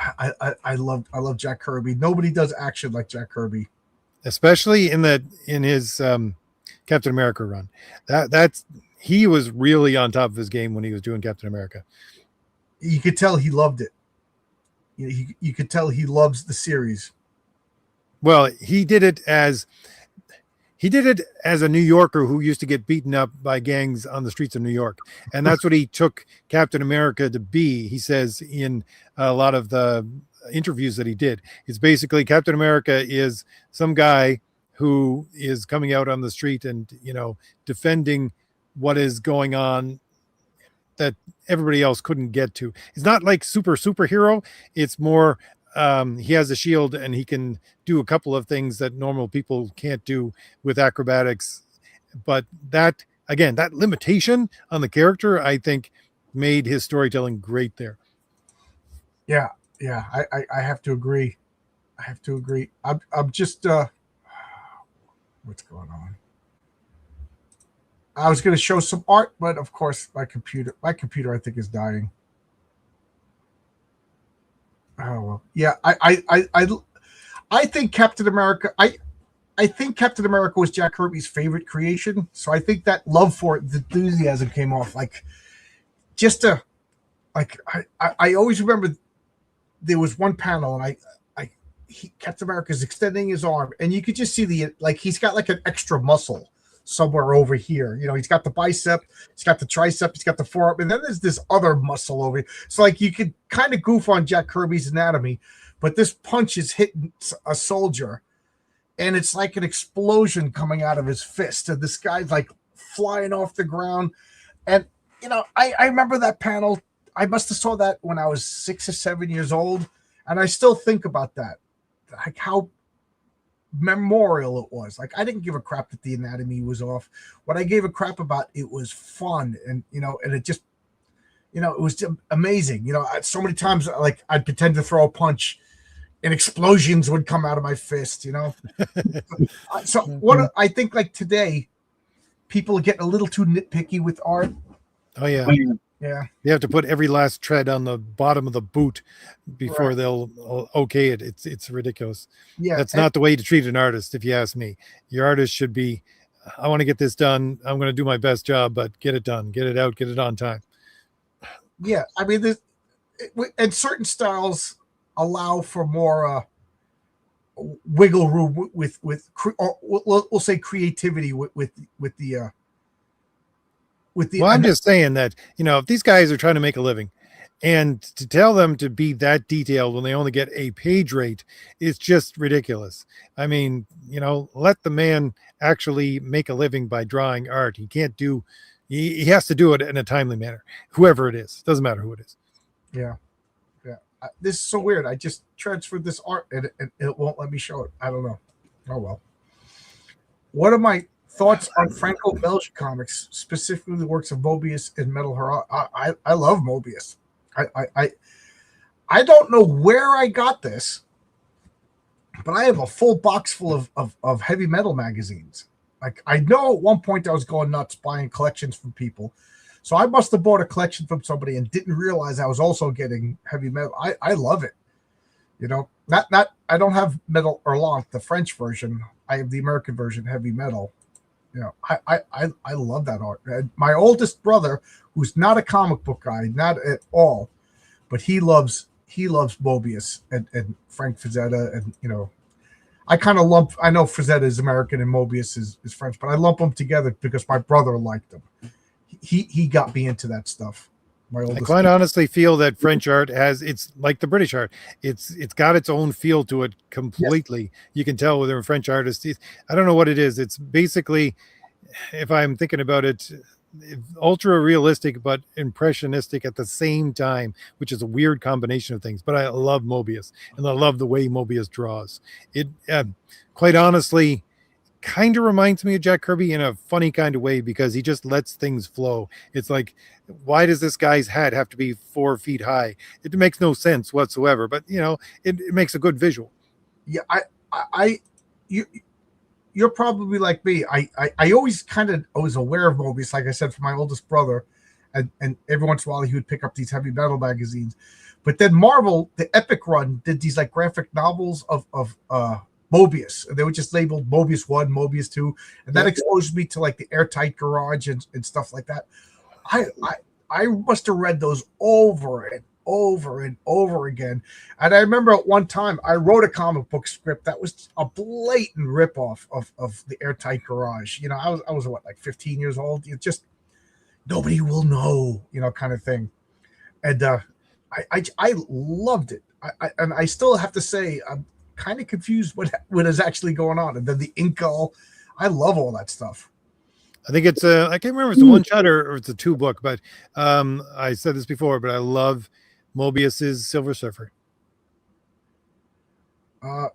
Speaker 1: I love Jack Kirby. Nobody does action like Jack Kirby.
Speaker 2: Especially in his Captain America run. He was really on top of his game when he was doing Captain America.
Speaker 1: You could tell he loved it. You could tell he loves the series.
Speaker 2: Well, he did it as a New Yorker who used to get beaten up by gangs on the streets of New York. And that's what he took Captain America to be. He says in a lot of the interviews that he did. It's basically Captain America is some guy who is coming out on the street and, defending what is going on that everybody else couldn't get to. It's not like superhero. It's more he has a shield and he can do a couple of things that normal people can't do with acrobatics. But that, again, that limitation on the character, I think, made his storytelling great there.
Speaker 1: Yeah, I have to agree. I'm just what's going on? I was going to show some art, but of course my computer I think is dying. Oh well, yeah. I think Captain America. I think Captain America was Jack Kirby's favorite creation, so I think that love for it, the enthusiasm came off. Like, just to, like, I always remember there was one panel, and Captain America's extending his arm, and you could just see he's got like an extra muscle somewhere over here. He's got the bicep, he's got the tricep, he's got the forearm, and then there's this other muscle over here. So like you could kind of goof on Jack Kirby's anatomy, but this punch is hitting a soldier, and it's like an explosion coming out of his fist, and this guy's like flying off the ground. And I remember that panel. I must have saw that when I was 6 or 7 years old, and I still think about that, like how memorial it was. Like, I didn't give a crap that the anatomy was off. What I gave a crap about, it was fun, and and it just, it was just amazing. So many times, like, I'd pretend to throw a punch, and explosions would come out of my fist. So what I think, like, today, people are getting a little too nitpicky with art.
Speaker 2: Oh yeah.
Speaker 1: Yeah.
Speaker 2: You have to put every last tread on the bottom of the boot before
Speaker 1: Right.
Speaker 2: they'll okay it. It's ridiculous.
Speaker 1: Yeah.
Speaker 2: That's not the way to treat an artist, if you ask me. Your artist should be, I want to get this done. I'm going to do my best job, but get it done, get it out, get it on time.
Speaker 1: Yeah. I mean, and certain styles allow for more wiggle room we'll say creativity with the
Speaker 2: Well, I'm just saying that, if these guys are trying to make a living, and to tell them to be that detailed when they only get a page rate is just ridiculous. I mean, let the man actually make a living by drawing art. He has to do it in a timely manner, whoever it is. Doesn't matter who it is.
Speaker 1: Yeah. This is so weird. I just transferred this art, and it won't let me show it. I don't know. Oh well. What are my thoughts on Franco-Belgian comics, specifically the works of Mobius and Metal Hurrah? I love Mobius. I don't know where I got this, but I have a full box full of heavy metal magazines. Like, I know at one point I was going nuts buying collections from people. So I must have bought a collection from somebody and didn't realize I was also getting heavy metal. I love it. I don't have Metal Hurlant, the French version. I have the American version, heavy metal. I love that art. My oldest brother, who's not a comic book guy, not at all, but he loves Mobius and Frank Frazetta, and I kind of lump. I know Frazetta is American and Mobius is French, but I lump them together because my brother liked them. He got me into that stuff.
Speaker 2: I quite honestly feel that French art it's like the British art. It's got its own feel to it completely. Yes. You can tell whether a French artist. I don't know what it is. It's basically, if I'm thinking about it, ultra realistic but impressionistic at the same time, which is a weird combination of things. But I love Mobius, and I love the way Mobius draws. It quite honestly kind of reminds me of Jack Kirby in a funny kind of way, because he just lets things flow. It's like, why does this guy's hat have to be 4 feet high? It makes no sense whatsoever, but it makes a good visual.
Speaker 1: Yeah, you're probably like me. I always was aware of Mobius, like I said, from my oldest brother, and every once in a while he would pick up these heavy metal magazines. But then Marvel, the Epic Run, did these like graphic novels of Mobius, and they were just labeled Mobius 1, Mobius 2, and that exposed me to like the Airtight Garage and stuff like that. I must have read those over and over and over again. And I remember at one time I wrote a comic book script that was a blatant ripoff of the Airtight Garage. I was what, like 15 years old. It just, nobody will know, kind of thing. And I loved it. And I still have to say I'm kind of confused what is actually going on. And then the Inkle, I love all that stuff.
Speaker 2: I think it's I can't remember if it's a one shot or it's a two book, but I said this before, but I love Mobius's Silver Surfer.
Speaker 1: Uh,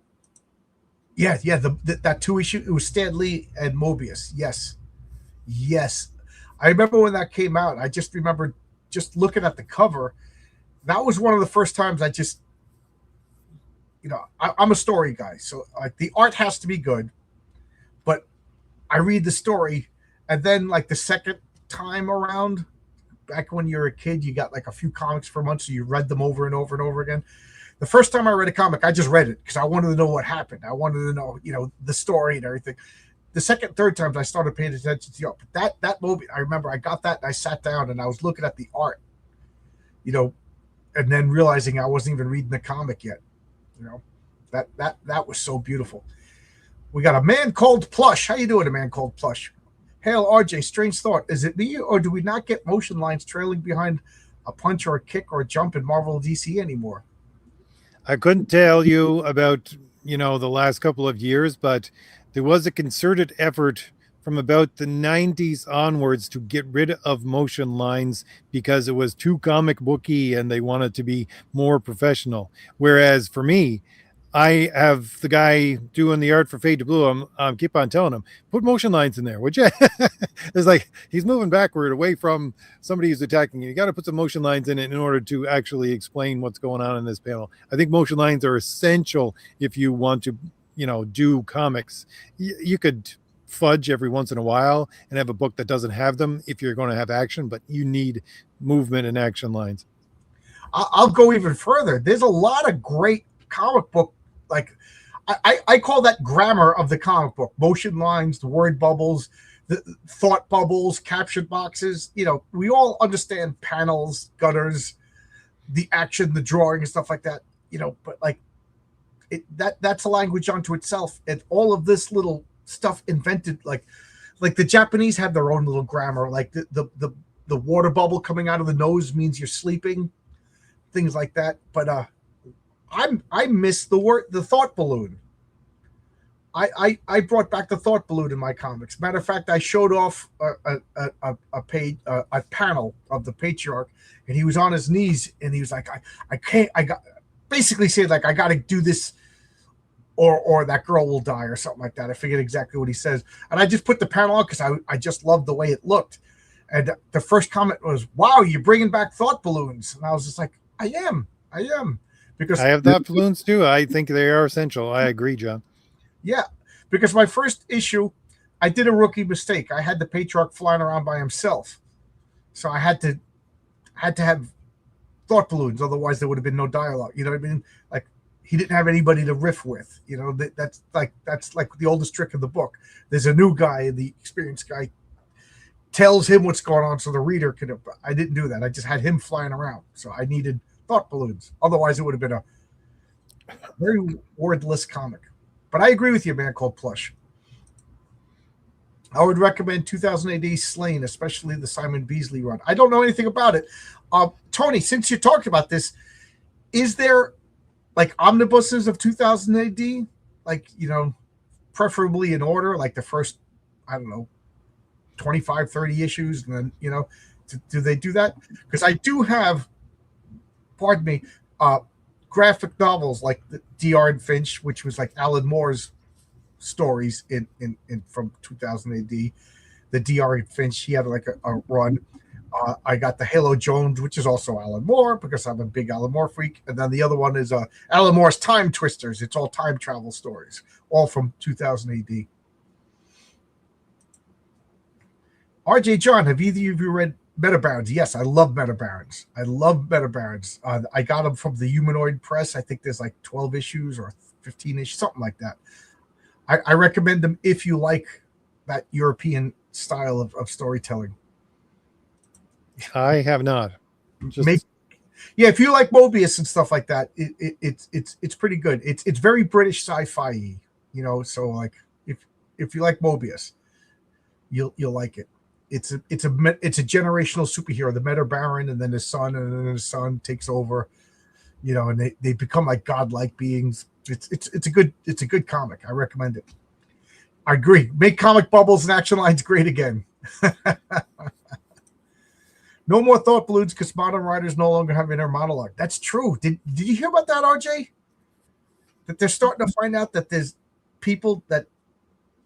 Speaker 1: yeah. That two issue, it was Stan Lee and Mobius. Yes. I remember when that came out. I just remember just looking at the cover. That was one of the first times I just, I'm a story guy, so like the art has to be good, but I read the story, and then like the second time around, back when you were a kid, you got like a few comics per month, so you read them over and over and over again. The first time I read a comic, I just read it because I wanted to know what happened. I wanted to know, the story and everything. The second, third times I started paying attention to that movie. I remember I got that and I sat down and I was looking at the art, and then realizing I wasn't even reading the comic yet. That was so beautiful. We got a man called Plush. How you doing, a man called Plush? Hail, RJ. Strange thought. Is it me, or do we not get motion lines trailing behind a punch or a kick or a jump in Marvel DC anymore?
Speaker 2: I couldn't tell you about the last couple of years, but there was a concerted effort from about the 90s onwards to get rid of motion lines because it was too comic booky and they wanted to be more professional. Whereas for me, I have the guy doing the art for Fade to Blue. I'm keep on telling him, put motion lines in there, would you? It's like he's moving backward away from somebody who's attacking you. You got to put some motion lines in it in order to actually explain what's going on in this panel. I think motion lines are essential if you want to, do comics. You could fudge every once in a while and have a book that doesn't have them if you're going to have action, but you need movement and action lines.
Speaker 1: I'll go even further. There's a lot of great comic book, like I call that grammar of the comic book: motion lines, the word bubbles, the thought bubbles, caption boxes. We all understand panels, gutters, the action, the drawing, and stuff like that. But like that's a language unto itself, and all of this little stuff invented, like the Japanese have their own little grammar, like the water bubble coming out of the nose means you're sleeping, things like that. But I miss the thought balloon. I brought back the thought balloon in my comics. Matter of fact, I showed off a page, a panel of the patriarch, and he was on his knees, and he was like, I can't, I got, basically said like, I got to do this, or that girl will die, or something like that. I forget exactly what he says, and I just put the panel on because I just loved the way it looked. And the first comment was, "Wow, you're bringing back thought balloons," and I was just like, I am. Because
Speaker 2: I have thought balloons too. I think they are essential. I agree, John.
Speaker 1: Yeah, because my first issue, I did a rookie mistake. I had the patriarch flying around by himself, so I had to have thought balloons. Otherwise, there would have been no dialogue. You know what I mean? Like he didn't have anybody to riff with. That's like the oldest trick of the book. There's a new guy, and the experienced guy tells him what's going on, so the reader could. I didn't do that. I just had him flying around, so I needed thought balloons. Otherwise, it would have been a very wordless comic. But I agree with you, man called Plush. I would recommend 2000 AD Slain, especially the Simon Beasley run. I don't know anything about it. Tony, since you talked about this, is there like omnibuses of 2000 AD? Like, preferably in order, like the first, I don't know, 25, 30 issues. And then, do they do that? Because I do have, pardon me, graphic novels like the DR and Finch, which was like Alan Moore's stories in from 2000 AD. The DR and Finch, he had like a run. I got the Halo Jones, which is also Alan Moore because I'm a big Alan Moore freak. And then the other one is Alan Moore's Time Twisters. It's all time travel stories, all from 2000 AD. RJ John, have either of you read Meta Barons? Yes, I love Meta Barons. I got them from the Humanoid Press. I think there's like 12 issues or 15 issues, something like that. I recommend them if you like that European style of storytelling.
Speaker 2: I have not.
Speaker 1: If you like Mobius and stuff like that, it's pretty good. It's very British sci-fi, So like if you like Mobius, you'll like it. It's a generational superhero, the Meta Baron, and then his son takes over. and they become like godlike beings. It's a good comic. I recommend it. I agree. Make comic bubbles and action lines great again. No more thought balloons because modern writers no longer have inner monologue. That's true. Did you hear about that, RJ? That they're starting to find out that there's people that,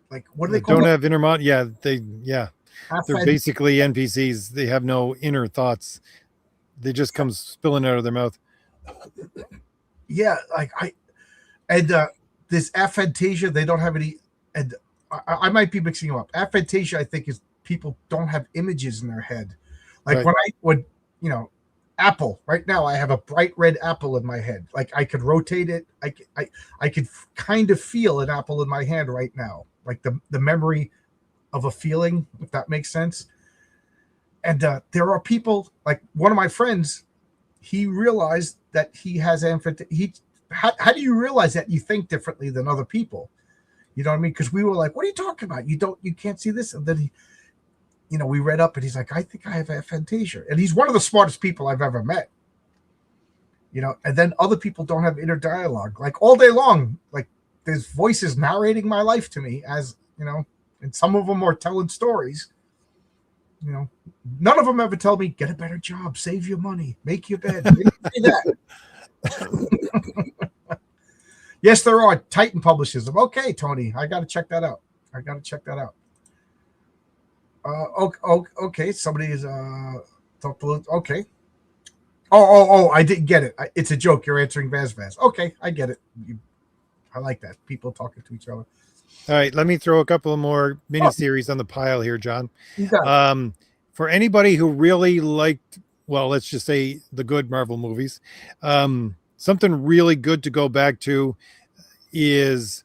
Speaker 1: like, what do they call
Speaker 2: don't
Speaker 1: them?
Speaker 2: have inner they're basically NPCs. They have no inner thoughts. They just come spilling out of their mouth.
Speaker 1: Yeah, this aphantasia, they don't have any, and I might be mixing them up. Aphantasia, I think, is people don't have images in their head. Like
Speaker 2: Right.
Speaker 1: when apple. Right now, I have a bright red apple in my head. Like I could rotate it. I could kind of feel an apple in my hand right now. Like the memory of a feeling, if that makes sense. And there are people, like one of my friends, he realized that he has how do you realize that you think differently than other people? You know what I mean? Because we were like, what are you talking about? You can't see this. And then we read up and he's like, I think I have aphantasia. And he's one of the smartest people I've ever met. And then other people don't have inner dialogue. Like all day long, like there's voices narrating my life to me as, and some of them are telling stories. None of them ever tell me, get a better job, save your money, make your bed. They don't say that. Yes, there are. Titan publishes them. Okay, Tony, I got to check that out. Okay, somebody is okay. Oh, I didn't get it. It's a joke. You're answering Vaz. Okay, I get it. I like that. People talking to each other.
Speaker 2: All right, let me throw a couple of more miniseries on the pile here, John. For anybody who really liked, well, let's just say the good Marvel movies, something really good to go back to is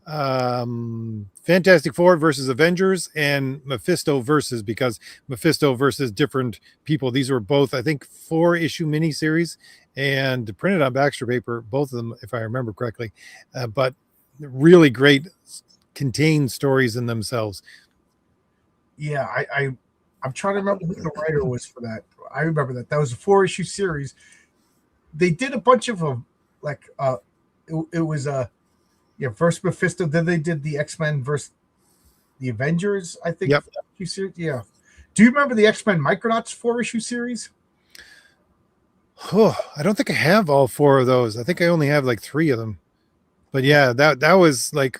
Speaker 2: Fantastic Four versus Avengers and Mephisto versus, because Mephisto versus different people. These were both, I think, 4-issue miniseries and printed on Baxter paper, both of them, if I remember correctly, but really great, contained stories in themselves.
Speaker 1: Yeah, I'm trying to remember who the writer was for that. I remember that was a 4-issue series. They did a bunch of them, like it was first Mephisto, then they did the X-Men versus the Avengers, I think.
Speaker 2: Yep.
Speaker 1: Yeah. Do you remember the X-Men Micronauts 4-issue series?
Speaker 2: Oh, I don't think I have all 4 of those. I think I only have like 3 of them. But yeah, that was like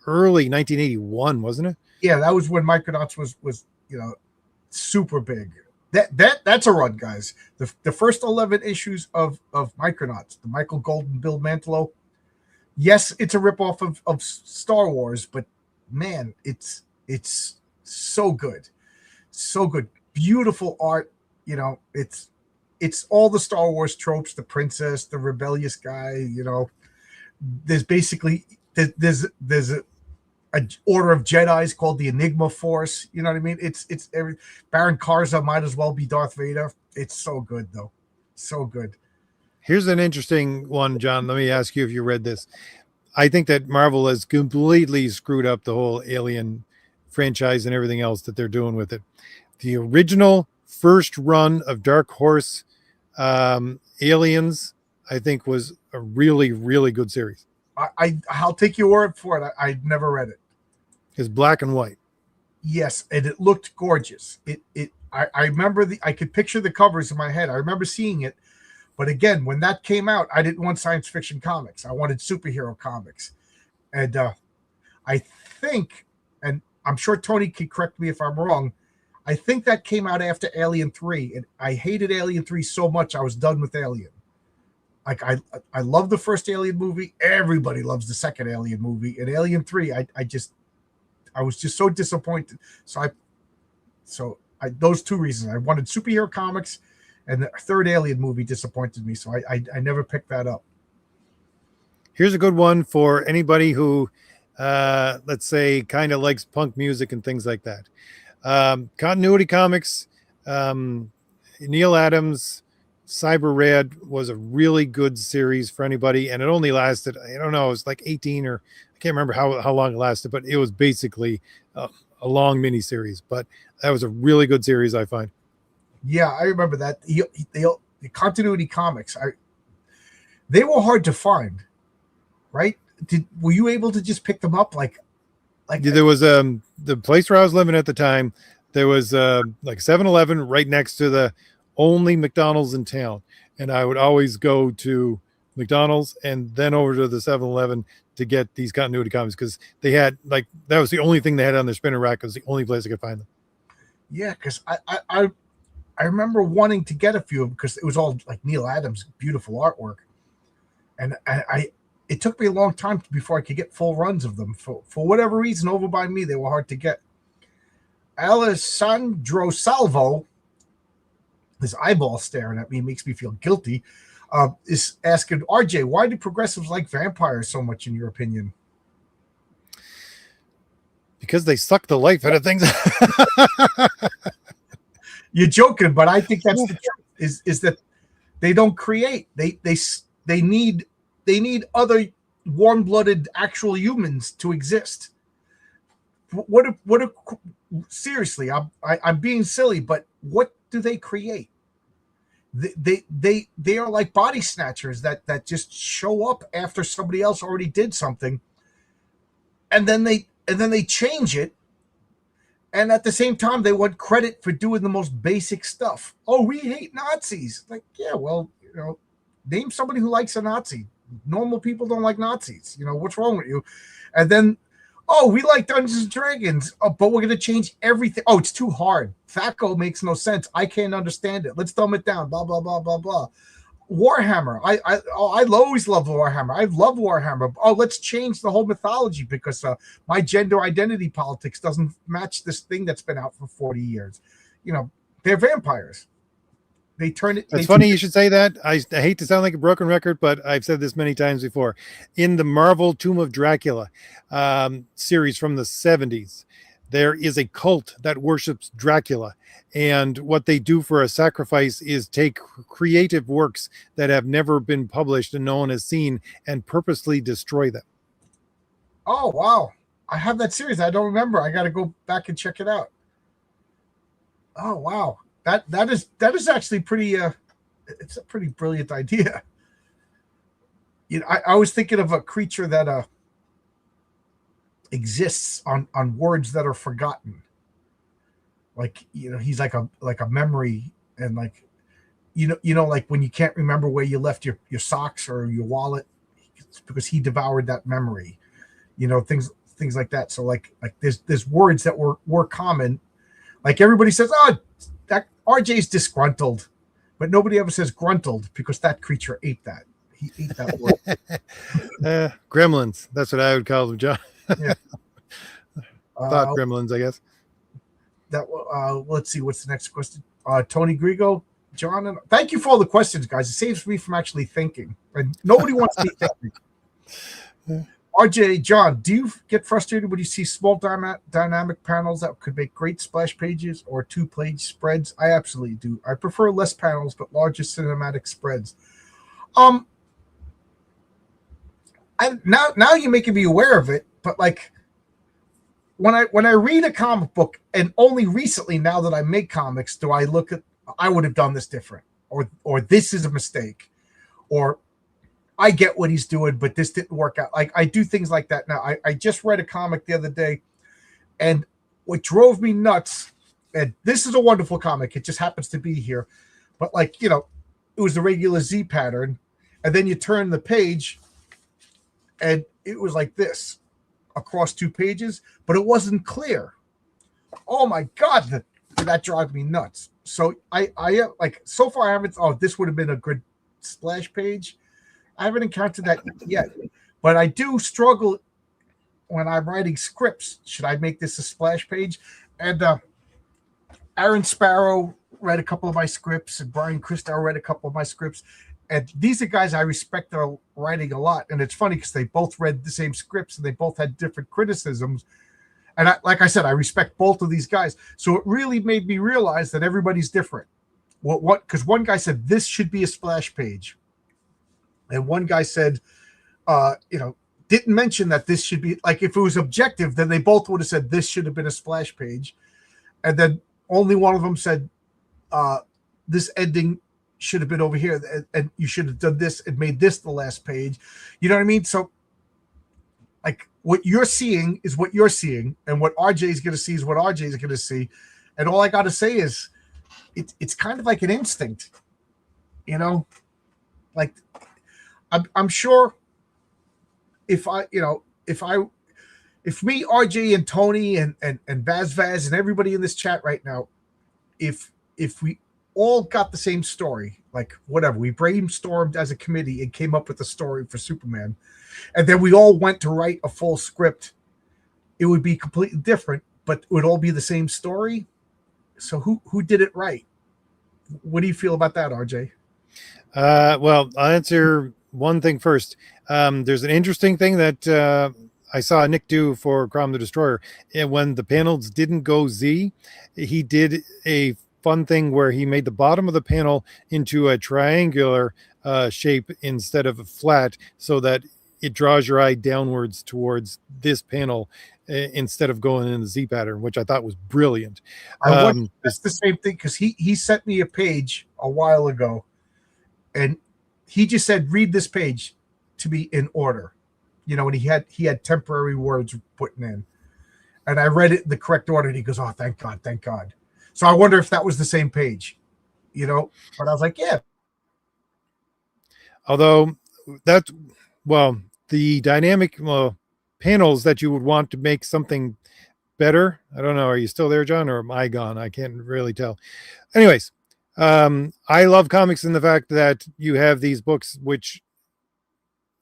Speaker 2: early 1981, wasn't it?
Speaker 1: Yeah, that was when Micronauts was super big. That's a run, guys. The first 11 issues of Micronauts, the Michael Golden, Bill Mantlo. Yes, it's a ripoff of Star Wars, but man, it's so good. So good. Beautiful art. It's all the Star Wars tropes, the princess, the rebellious guy, there's basically there's a order of Jedis called the Enigma Force. You know what I mean? It's every Baron Karza might as well be Darth Vader. It's so good though. So good.
Speaker 2: Here's an interesting one, John. Let me ask you if you read this. I think that Marvel has completely screwed up the whole Alien franchise and everything else that they're doing with it. The original first run of Dark Horse Aliens, I think, was a really, really good series.
Speaker 1: I'll take your word for it. I never read it.
Speaker 2: It's black and white.
Speaker 1: Yes, and it looked gorgeous. I remember I could picture the covers in my head. I remember seeing it. But again, when that came out, I didn't want science fiction comics. I wanted superhero comics. And I think, and I'm sure Tony can correct me if I'm wrong, I think that came out after Alien 3. And I hated Alien 3 so much, I was done with Alien. Like, I love the first Alien movie. Everybody loves the second Alien movie. And Alien 3, I was just so disappointed. So those 2 reasons. I wanted superhero comics, and the third Alien movie disappointed me, so I never picked that up.
Speaker 2: Here's a good one for anybody who, let's say, kind of likes punk music and things like that. Continuity Comics, Neil Adams, Cyber Red was a really good series for anybody, and it only lasted, I don't know, it was like 18 or I can't remember how long it lasted, but it was basically a long mini series. But that was a really good series, I find.
Speaker 1: Yeah, I remember that. The Continuity Comics. They were hard to find, right? Were you able to just pick them up?
Speaker 2: There was the place where I was living at the time. There was like 7-Eleven right next to the only McDonald's in town, and I would always go to McDonald's and then over to the 7-Eleven to get these continuity comics because they had like that was the only thing they had on their spinner rack. It was the only place I could find them.
Speaker 1: Yeah, because I remember wanting to get a few of them because it was all like Neil Adams' beautiful artwork, and it took me a long time before I could get full runs of them. For whatever reason, over by me, they were hard to get. Alessandro Salvo, his eyeball staring at me makes me feel guilty, is asking, RJ, why do progressives like vampires so much, in your opinion?
Speaker 2: Because they suck the life out of things.
Speaker 1: You're joking, but I think that's the truth, is that they don't create. They need other warm-blooded actual humans to exist. Seriously, I'm being silly, but what do they create? They are like body snatchers that just show up after somebody else already did something, and then they change it, and at the same time they want credit for doing the most basic stuff. Oh, we hate Nazis. Like, yeah, well, name somebody who likes a Nazi. Normal people don't like Nazis. What's wrong with you? And then, oh, we like Dungeons and Dragons, but we're going to change everything. Oh, it's too hard. Thaco makes no sense. I can't understand it. Let's dumb it down. Blah, blah, blah, blah, blah. Warhammer. I always love Warhammer. I love Warhammer. Oh, let's change the whole mythology because my gender identity politics doesn't match this thing that's been out for 40 years. They're vampires. They turn it.
Speaker 2: It's funny you should say that. I hate to sound like a broken record, but I've said this many times before. In the Marvel Tomb of Dracula series from the 70s, there is a cult that worships Dracula. And what they do for a sacrifice is take creative works that have never been published and no one has seen and purposely destroy them.
Speaker 1: Oh, wow. I have that series. I don't remember. I got to go back and check it out. Oh, wow. That is actually pretty it's a pretty brilliant idea. I was thinking of a creature that exists on words that are forgotten. Like, he's like a memory, and like like when you can't remember where you left your socks or your wallet, it's because he devoured that memory. Things like that. So like there's words that were common. Like everybody says, oh, that RJ's disgruntled, but nobody ever says gruntled because that creature ate that. He ate that word.
Speaker 2: Gremlins. That's what I would call them, John.
Speaker 1: Yeah.
Speaker 2: Thought gremlins, I guess.
Speaker 1: Let's see. What's the next question? Tony Grigo, John. Thank you for all the questions, guys. It saves me from actually thinking. And nobody wants me thinking. RJ, John, do you get frustrated when you see small dynamic panels that could make great splash pages or 2-page spreads? I absolutely do. I prefer less panels but larger cinematic spreads. Now you're making me aware of it, but like when I read a comic book, and only recently, now that I make comics, do I look at, I would have done this different, or this is a mistake, or I get what he's doing, but this didn't work out. Like, I do things like that now. I just read a comic the other day, and what drove me nuts, and this is a wonderful comic, it just happens to be here, but like, it was the regular Z pattern, and then you turn the page, and it was like this across 2 pages, but it wasn't clear. Oh my God, that drives me nuts. So I like, so far I haven't, this would have been a good splash page. I haven't encountered that yet, but I do struggle when I'm writing scripts. Should I make this a splash page? And Aaron Sparrow read a couple of my scripts, and Brian Christow read a couple of my scripts. And these are guys I respect that are writing a lot. And it's funny because they both read the same scripts and they both had different criticisms. And like I said, I respect both of these guys. So it really made me realize that everybody's different. Because one guy said this should be a splash page. And one guy said, didn't mention that this should be, like, if it was objective, then they both would have said this should have been a splash page. And then only one of them said this ending should have been over here, and you should have done this and made this the last page. You know what I mean? So, like, what you're seeing is what you're seeing, and what RJ is going to see is what RJ is going to see. And all I got to say is, it's kind of like an instinct, you know. Like, I'm sure if me, RJ, and Tony, and Vaz, and everybody in this chat right now, if we all got the same story, like whatever, we brainstormed as a committee and came up with a story for Superman, and then we all went to write a full script, it would be completely different, but it would all be the same story. So who did it right? What do you feel about that, RJ?
Speaker 2: Well, I'll answer one thing first. There's an interesting thing that I saw Nick do for Crom the Destroyer. And when the panels didn't go Z, he did a fun thing where he made the bottom of the panel into a triangular shape instead of a flat, so that it draws your eye downwards towards this panel instead of going in the Z pattern, which I thought was brilliant.
Speaker 1: That's the same thing, because he sent me a page a while ago, and he just said, read this page to be in order, you know, and he had temporary words put in, and I read it in the correct order, and he goes, oh, thank God. So I wonder if that was the same page, you know, but I was like, yeah.
Speaker 2: Although the dynamic panels that you would want to make something better. I don't know. Are you still there, John, or am I gone? I can't really tell. Anyways, I love comics in the fact that you have these books which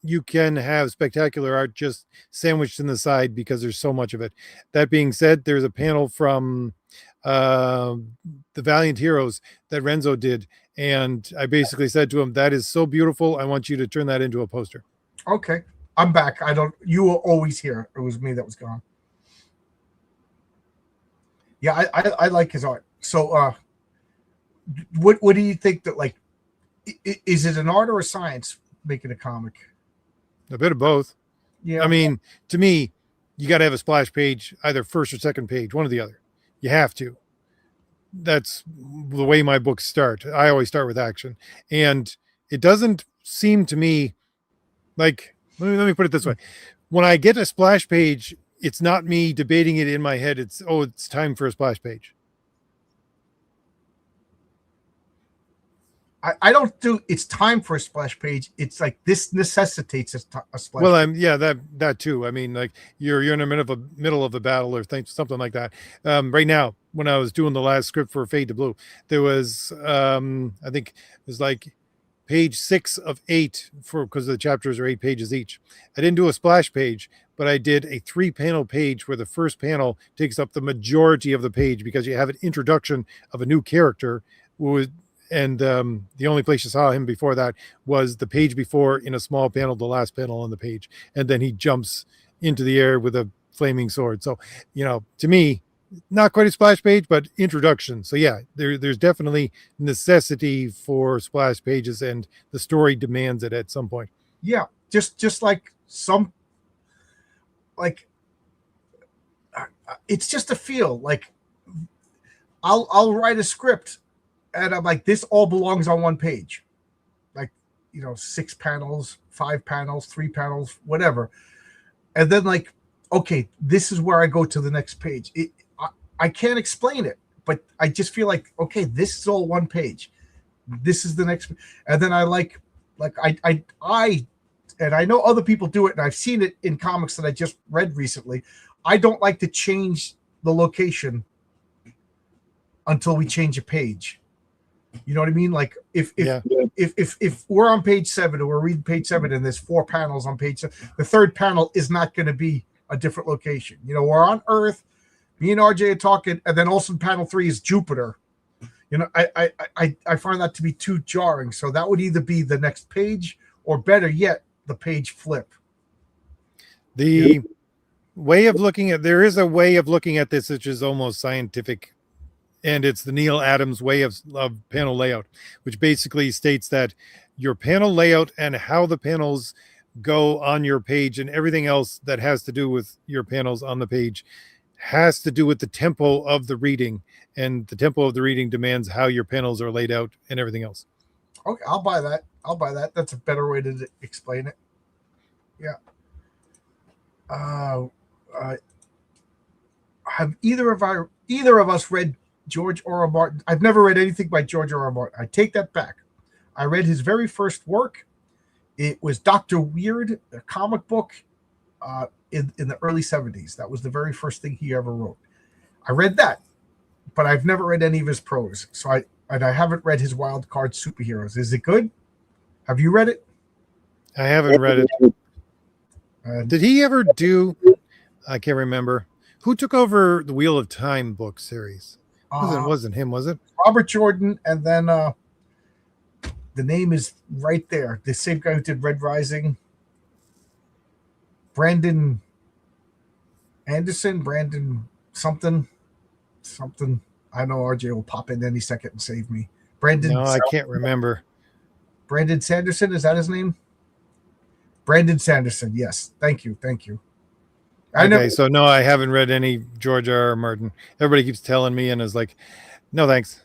Speaker 2: you can have spectacular art just sandwiched in the side because there's so much of it. That being said, there's a panel from the Valiant Heroes that Renzo did, and I basically said to him, that is so beautiful, I want you to turn that into a poster.
Speaker 1: Okay, I'm back. You were always here. It was me that was gone. Yeah, I like his art. So what do you think that, like, is it an art or a science making a comic?
Speaker 2: A bit of both.
Speaker 1: Yeah.
Speaker 2: I mean, to me, you got to have a splash page, either first or second page, one or the other. You have to. That's the way my books start. I always start with action. And it doesn't seem to me like, let me put it this way. When I get a splash page, it's not me debating it in my head. It's time for a splash page.
Speaker 1: I don't do it's time for a splash page. It's like this necessitates a splash.
Speaker 2: Well,
Speaker 1: page.
Speaker 2: that too. I mean, like you're in the middle of a battle or something like that. Right now, when I was doing the last script for Fade to Blue, there was I think it was like page 6 of 8 because the chapters are 8 pages each. I didn't do a splash page, but I did a 3-panel page where the first panel takes up the majority of the page because you have an introduction of a new character and the only place you saw him before that was the page before in a small panel, the last panel on the page. And then he jumps into the air with a flaming sword. So, you know, to me, not quite a splash page, but introduction. So yeah, there's definitely necessity for splash pages, and the story demands it at some point.
Speaker 1: Yeah. Just like it's just a feel like I'll write a script and I'm like, this all belongs on one page. Like, you know, 6 panels, 5 panels, 3 panels, whatever. And then, like, okay, this is where I go to the next page. I can't explain it, but I just feel like, okay, this is all one page. This is the next. And then I and I know other people do it, and I've seen it in comics that I just read recently. I don't like to change the location until we change a page. You know what I mean? Like if we're on page 7 or we're reading page 7 and there's 4 panels on page 7, the third panel is not going to be a different location. You know, we're on Earth, me and RJ are talking, and then also panel 3 is Jupiter. You know, I find that to be too jarring. So that would either be the next page or, better yet, the page flip.
Speaker 2: The way of looking at there is a way of looking at this which is almost scientific. And it's the Neil Adams way of panel layout, which basically states that your panel layout and how the panels go on your page and everything else that has to do with your panels on the page has to do with the tempo of the reading. And the tempo of the reading demands how your panels are laid out and everything else.
Speaker 1: Okay, I'll buy that. I'll buy that. That's a better way to explain it. Yeah. Uh, uh, have either of us read George R. R. Martin? I've never read anything by George R. R. Martin. I take that back. I read his very first work. It was Doctor Weird, a comic book in the early 70s. That was the very first thing he ever wrote. I read that, but I've never read any of his prose. So I haven't read his Wild Card Superheroes. Is it good? Have you read it?
Speaker 2: I haven't read it. Did he ever do? I can't remember. Who took over the Wheel of Time book series? Wasn't him, was it?
Speaker 1: Robert Jordan, and then the name is right there. The same guy who did Red Rising. Brandon Anderson, Brandon something. I know RJ will pop in any second and save me.
Speaker 2: No, I can't remember.
Speaker 1: Brandon Sanderson, is that his name? Brandon Sanderson, yes. Thank you.
Speaker 2: So no, I haven't read any George R. R. Martin. Everybody keeps telling me and is like, no thanks.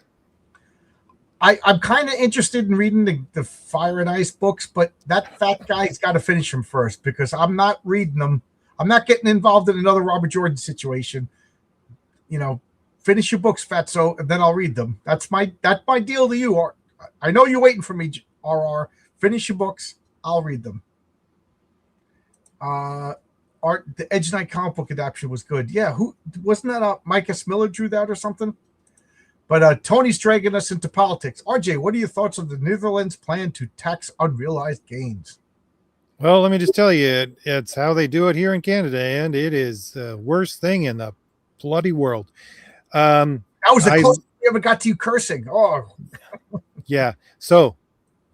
Speaker 1: I'm kind of interested in reading the Fire and Ice books, but that fat guy's got to finish them first because I'm not reading them. I'm not getting involved in another Robert Jordan situation. Finish your books, Fatso, and then I'll read them. That's my deal to you. I know you're waiting for me, RR. Finish your books. I'll read them. The Edge Knight comic book adaptation was good. Yeah, who wasn't that? Mike S. Miller drew that or something. But Tony's dragging us into politics. RJ, what are your thoughts on the Netherlands' plan to tax unrealized gains?
Speaker 2: Well, let me just tell you, it's how they do it here in Canada, and it is the worst thing in the bloody world.
Speaker 1: That was the closest we ever got to you cursing. Oh,
Speaker 2: yeah. So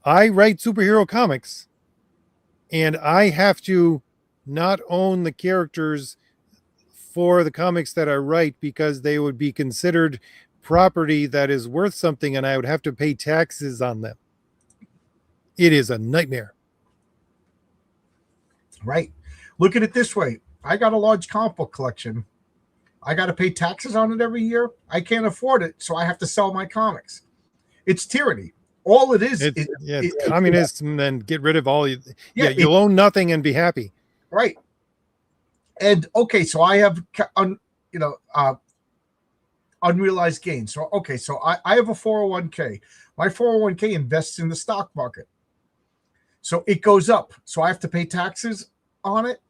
Speaker 2: I write superhero comics, and I have to not own the characters for the comics that I write because they would be considered property that is worth something, and I would have to pay taxes on them. It is a nightmare.
Speaker 1: Right. Look at it this way. I got a large comic book collection. I got to pay taxes on it every year. I can't afford it, so I have to sell my comics. It's tyranny. All it is.
Speaker 2: It's communism, and get rid of all you. Yeah, you'll own nothing and be happy.
Speaker 1: Right. And okay, so I have unrealized gains. So I have a 401k. My 401k invests in the stock market. So it goes up. So I have to pay taxes on it.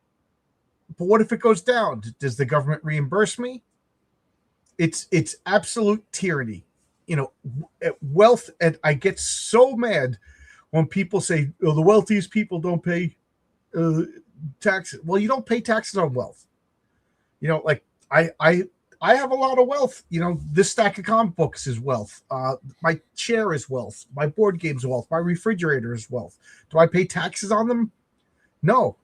Speaker 1: But what if it goes down? Does the government reimburse me? It's absolute tyranny. Wealth, and I get so mad when people say, "Oh, the wealthiest people don't pay taxes." Well, you don't pay taxes on wealth. Like I have a lot of wealth. This stack of comic books is wealth. My chair is wealth. My board game's wealth. My refrigerator is wealth. Do I pay taxes on them? No.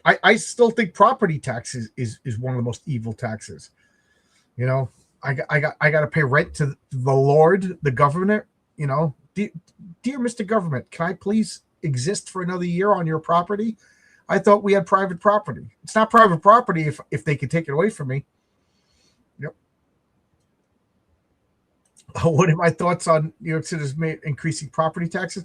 Speaker 1: I still think property taxes is one of the most evil taxes. I got to pay rent to the Lord, the government. Dear Mr. Government, can I please exist for another year on your property? I thought we had private property. It's not private property if they can take it away from me. Yep. What are my thoughts on New York City's increasing property taxes?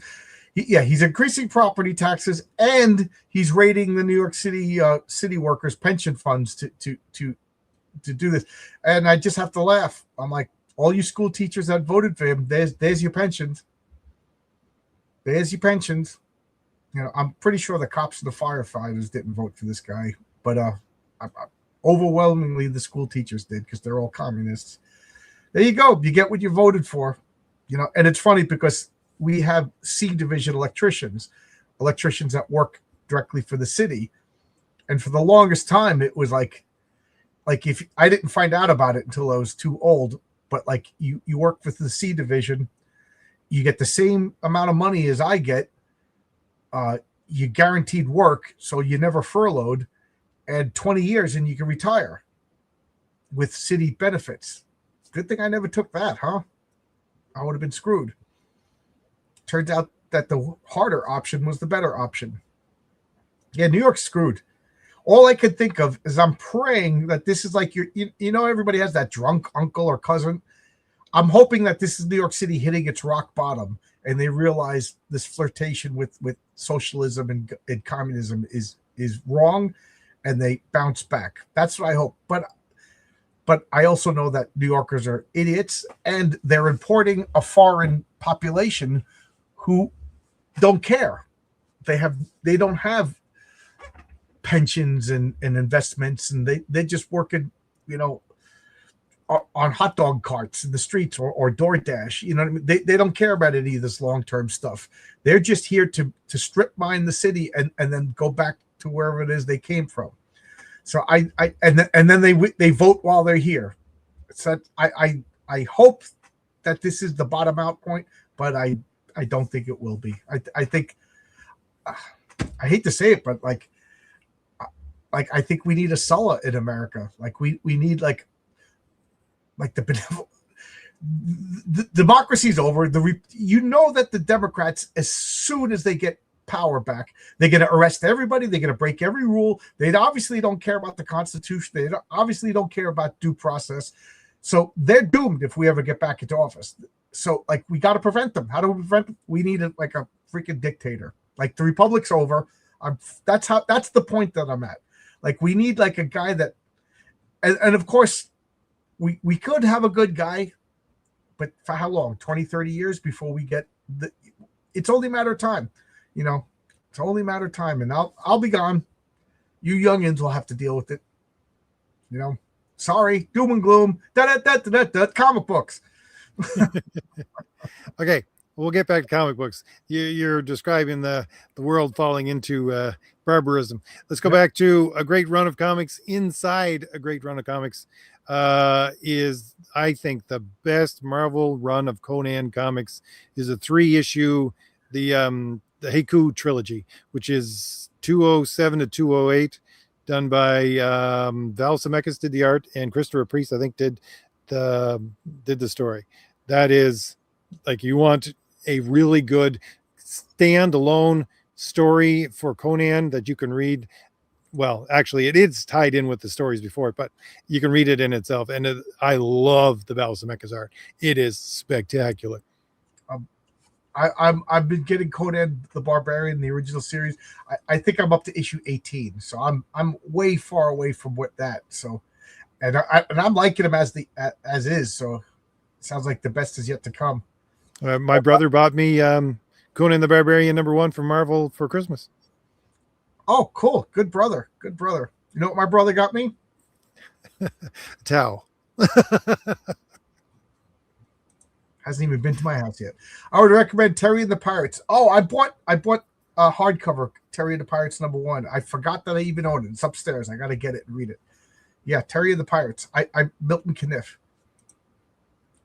Speaker 1: He's increasing property taxes, and he's raiding the New York City city workers' pension funds to do this. And I just have to laugh. I'm like, all you school teachers that voted for him, there's your pensions. There's your pensions. I'm pretty sure the cops and the firefighters didn't vote for this guy, but overwhelmingly the school teachers did because they're all communists. There you go. You get what you voted for. And it's funny because we have C division electricians that work directly for the city. And for the longest time, it was like if I didn't find out about it until I was too old, but like you work for the C division, you get the same amount of money as I get. You guaranteed work, so you never furloughed, and 20 years and you can retire with city benefits. Good thing I never took that, huh? I would have been screwed. Turns out that the harder option was the better option. Yeah, New York's screwed. All I could think of is I'm praying that this is like everybody has that drunk uncle or cousin. I'm hoping that this is New York City hitting its rock bottom and they realize this flirtation with socialism and communism is wrong, and they bounce back. That's what I hope. But I also know that New Yorkers are idiots, and they're importing a foreign population who don't care. They don't have pensions and investments, and they're just working, on hot dog carts in the streets or DoorDash. You know what I mean? They don't care about any of this long-term stuff. They're just here to strip mine the city and then go back to wherever it is they came from. So and then they vote while they're here. So I hope that this is the bottom out point, but I don't think it will be. I think I hate to say it, but like I think we need a Sulla in America. Like we need like the democracy's over. That the Democrats, as soon as they get power back, they're going to arrest everybody. They're going to break every rule. They obviously don't care about the Constitution. They obviously don't care about due process. So they're doomed if we ever get back into office. So like we got to prevent them. How do we prevent them? We need a freaking dictator. Like the republic's over. That's the point that I'm at. Like we need like a guy that, and of course we could have a good guy, but for how long? 20, 30 years before we get it's only a matter of time. It's only a matter of time, and I'll be gone. You youngins will have to deal with it. Sorry, doom and gloom. Comic books.
Speaker 2: Okay, we'll get back to comic books. You're describing the world falling into barbarism. Let's go back to a great run of comics. Inside a great run of comics is, I think, the best Marvel run of Conan comics is a 3-issue, the Haiku trilogy, which is 207 to 208, done by Val Zemeckis did the art, and Christopher Priest, I think, did the story. That is, like, you want a really good standalone story for Conan that you can read. Well, actually, it is tied in with the stories before it, but you can read it in itself. And I love the Val Zemeckis art. It is spectacular.
Speaker 1: I've been getting Conan the Barbarian, the original series. I think I'm up to issue 18, so I'm way far away from what that. So, and I'm liking him as is. So, it sounds like the best is yet to come.
Speaker 2: My brother bought me Conan the Barbarian #1 from Marvel for Christmas.
Speaker 1: Oh, cool! Good brother. You know what my brother got me?
Speaker 2: Towel.
Speaker 1: Hasn't even been to my house yet. I would recommend Terry and the Pirates. Oh, I bought a hardcover, Terry and the Pirates #1. I forgot that I even owned it. It's upstairs. I got to get it and read it. Yeah, Terry and the Pirates. I Milton Caniff.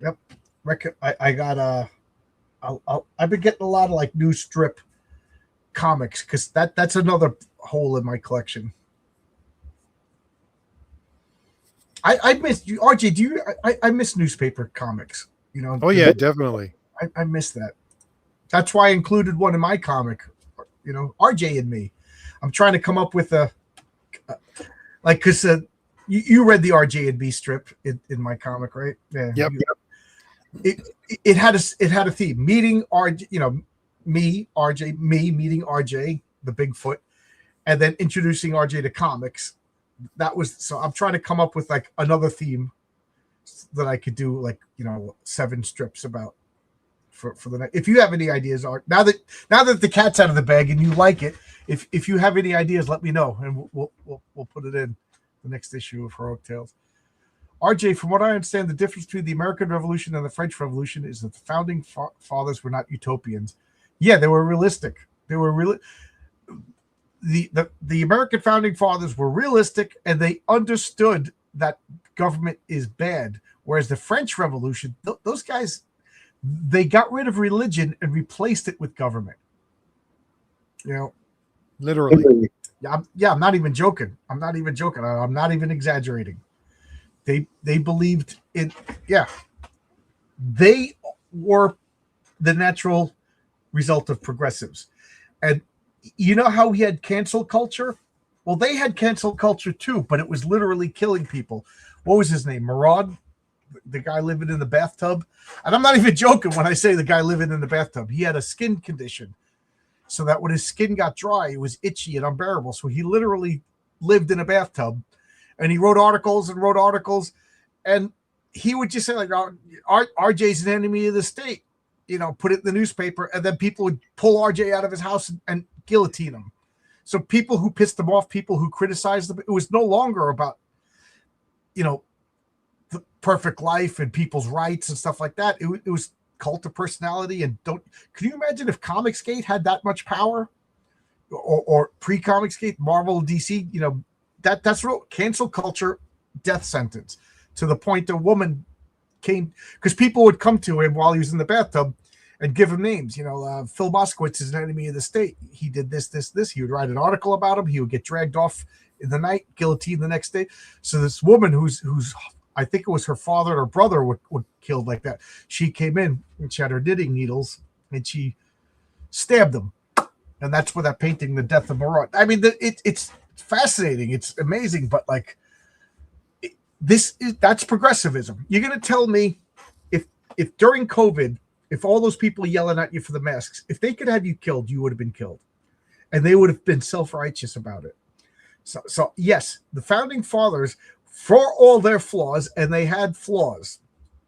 Speaker 1: Yep. I got I've been getting a lot of like new strip comics because that's another hole in my collection. I miss you, RJ. Do you? I miss newspaper comics.
Speaker 2: Oh yeah, definitely.
Speaker 1: I miss that. That's why I included one in my comic. RJ and me. I'm trying to come up with because you read the RJ and B strip in my comic, right? Yeah.
Speaker 2: Yep.
Speaker 1: It had a theme. Meeting RJ, me meeting RJ, the Bigfoot, and then introducing RJ to comics. That was so. I'm trying to come up with like another theme that I could do, like 7 strips about for the night. If you have any ideas, Art, now that the cat's out of the bag and you like it, if you have any ideas, let me know and we'll put it in the next issue of Heroic Tales. RJ, from what I understand, the difference between the American Revolution and the French Revolution is that the founding fathers were not utopians. Yeah, they were realistic. They were really the American founding fathers were realistic, and they understood that government is bad. Whereas the French Revolution, those guys, they got rid of religion and replaced it with government.
Speaker 2: Literally.
Speaker 1: Yeah, I'm not even joking. I'm not even exaggerating. They believed in, they were the natural result of progressives. And you know how we had cancel culture? Well, they had cancel culture too, but it was literally killing people. What was his name? Murad? the guy living in the bathtub. And I'm not even joking when I say the guy living in the bathtub. He had a skin condition, so that when his skin got dry, it was itchy and unbearable. So he literally lived in a bathtub, and he wrote articles and wrote articles, and he would just say like, RJ's an enemy of the state, put it in the newspaper, and then people would pull RJ out of his house and guillotine him. So people who pissed him off, people who criticized him, it was no longer about, the perfect life and people's rights and stuff like that. It was cult of personality. And can you imagine if Comicsgate had that much power, or pre-Comicsgate, Marvel, DC, that's real cancel culture, death sentence, to the point a woman came, because people would come to him while he was in the bathtub and give him names. Phil Moskowitz is an enemy of the state. He did this. He would write an article about him. He would get dragged off in the night, guillotined the next day. So this woman who's I think it was her father or brother would killed like that. She came in and she had her knitting needles and she stabbed him. And that's where that painting, The Death of Marat. I mean, it's fascinating. It's amazing. But like, that's progressivism. You're going to tell me if during COVID, if all those people yelling at you for the masks, if they could have you killed, you would have been killed. And they would have been self-righteous about it. So yes, the founding fathers, for all their flaws, and they had flaws.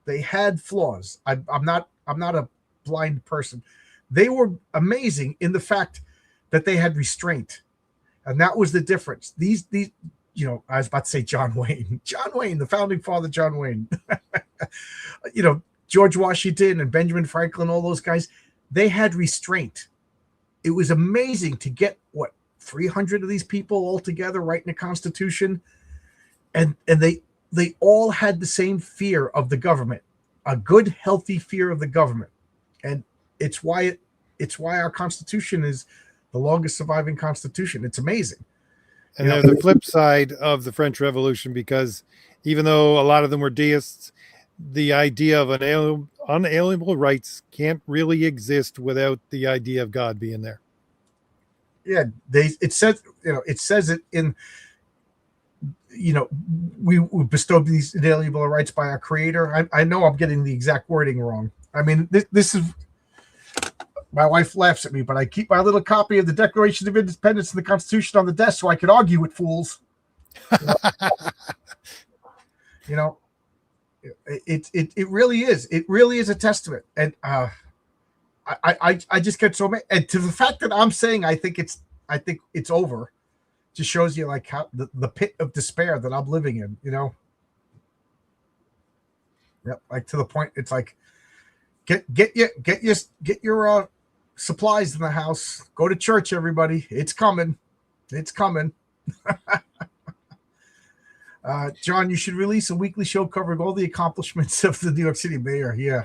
Speaker 1: I'm not a blind person. They were amazing in the fact that they had restraint. And that was the difference. These I was about to say John Wayne, the founding father, John Wayne, George Washington and Benjamin Franklin, all those guys, they had restraint. It was amazing to get 300 of these people all together writing a constitution. And they all had the same fear of the government, a good, healthy fear of the government. And it's why our Constitution is the longest surviving Constitution. It's amazing.
Speaker 2: And they're the flip side of the French Revolution, because even though a lot of them were deists, the idea of unalienable rights can't really exist without the idea of God being there.
Speaker 1: Yeah, it says it in, we bestowed these inalienable rights by our Creator. I know I'm getting the exact wording wrong. I mean, this is, my wife laughs at me, but I keep my little copy of the Declaration of Independence and the Constitution on the desk so I could argue with fools. It really is. It really is a testament. And I just get so mad. And to the fact that I'm saying I think it's over, just shows you like how the pit of despair that I'm living in, Yep, like to the point it's like get your supplies in the house. Go to church, everybody. It's coming. John, you should release a weekly show covering all the accomplishments of the New York City mayor. Yeah.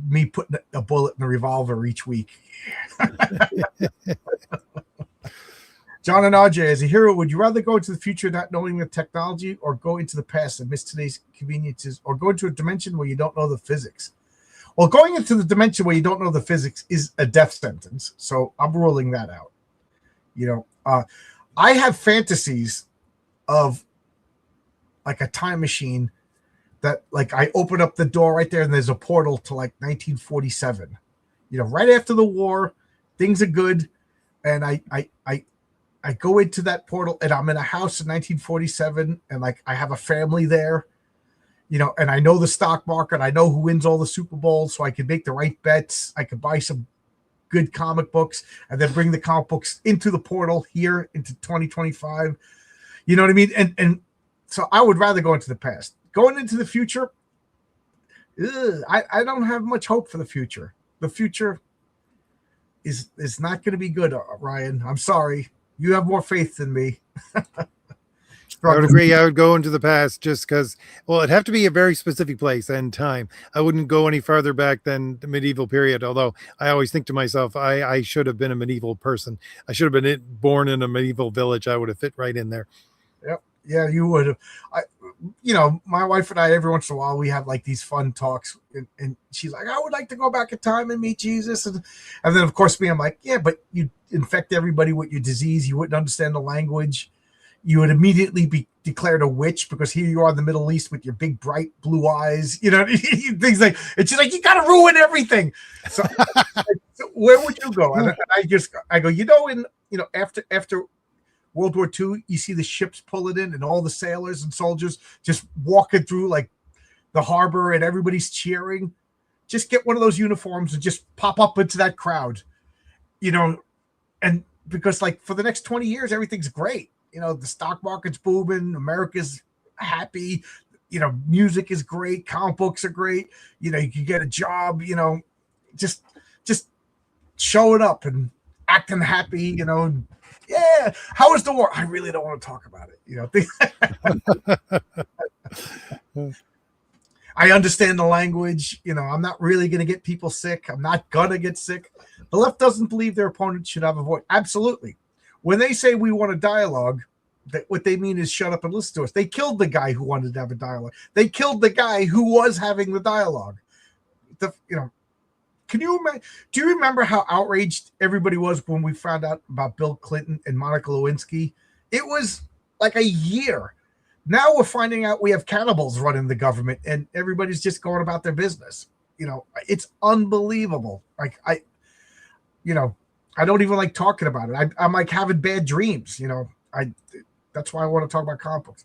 Speaker 1: Me putting a bullet in a revolver each week. John and RJ, as a hero, would you rather go into the future not knowing the technology, or go into the past and miss today's conveniences, or go into a dimension where you don't know the physics? Well, going into the dimension where you don't know the physics is a death sentence. So I'm ruling that out. I have fantasies of like a time machine that like I open up the door right there and there's a portal to like 1947, right after the war, things are good. And I go into that portal and I'm in a house in 1947 and like I have a family there, and I know the stock market. I know who wins all the Super Bowls, so I can make the right bets. I could buy some good comic books and then bring the comic books into the portal here into 2025. You know what I mean? And so I would rather go into the past. Going into the future, I don't have much hope for the future. The future is not going to be good, Ryan. I'm sorry. You have more faith than me.
Speaker 2: I would agree. I would go into the past just because, well, it'd have to be a very specific place and time. I wouldn't go any farther back than the medieval period, although I always think to myself, I should have been a medieval person. I should have been born in a medieval village. I would have fit right in there.
Speaker 1: Yep. Yeah, you would have. My wife and I, every once in a while, we have like these fun talks, and she's like, I would like to go back in time and meet Jesus. And then, of course, I'm like, yeah, but you infect everybody with your disease. You wouldn't understand the language. you would immediately be declared a witch because here you are in the Middle East with your big bright blue eyes. Things like it's just like you got to ruin everything. So where would you go? And I go, after World War II, you see the ships pulling in and all the sailors and soldiers just walking through like the harbor and everybody's cheering. Just get one of those uniforms and just pop up into that crowd, and because like for the next 20 years, everything's great. The stock market's booming, America's happy, music is great, comic books are great, you can get a job, just showing up and acting happy, yeah. How was the war? I really don't want to talk about it. I understand the language. I'm not really going to get people sick. I'm not going to get sick. The left doesn't believe their opponent should have a voice. Absolutely. When they say we want a dialogue, what they mean is shut up and listen to us. They killed the guy who wanted to have a dialogue. They killed the guy who was having the dialogue. Do you remember how outraged everybody was when we found out about Bill Clinton and Monica Lewinsky? It was like a year. Now we're finding out we have cannibals running the government and everybody's just going about their business. It's unbelievable. Like I don't even like talking about it. I'm like having bad dreams. That's why I want to talk about comic books.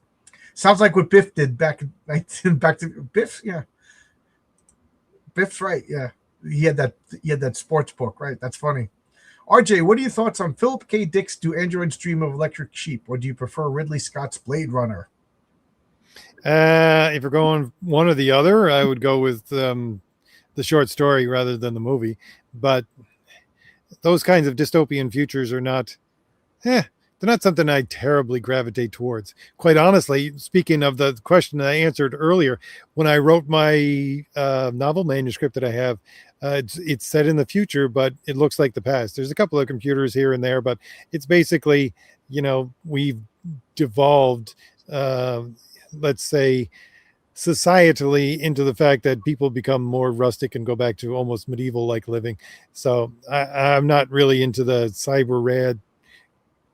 Speaker 1: Sounds like what Biff did back to Biff. Yeah. Biff's right. Yeah. He had that sports book, right? That's funny. RJ, what are your thoughts on Philip K. Dick's Do Androids Dream of Electric Sheep, or do you prefer Ridley Scott's Blade Runner?
Speaker 2: If you're going one or the other, I would go with the short story rather than the movie. But those kinds of dystopian futures are not, they're not something I terribly gravitate towards. Quite honestly, speaking of the question that I answered earlier, when I wrote my novel manuscript that I have, it's set in the future, but it looks like the past. There's a couple of computers here and there, but it's basically, we've devolved, let's say, societally into the fact that people become more rustic and go back to almost medieval-like living. So I'm not really into the cyber rad,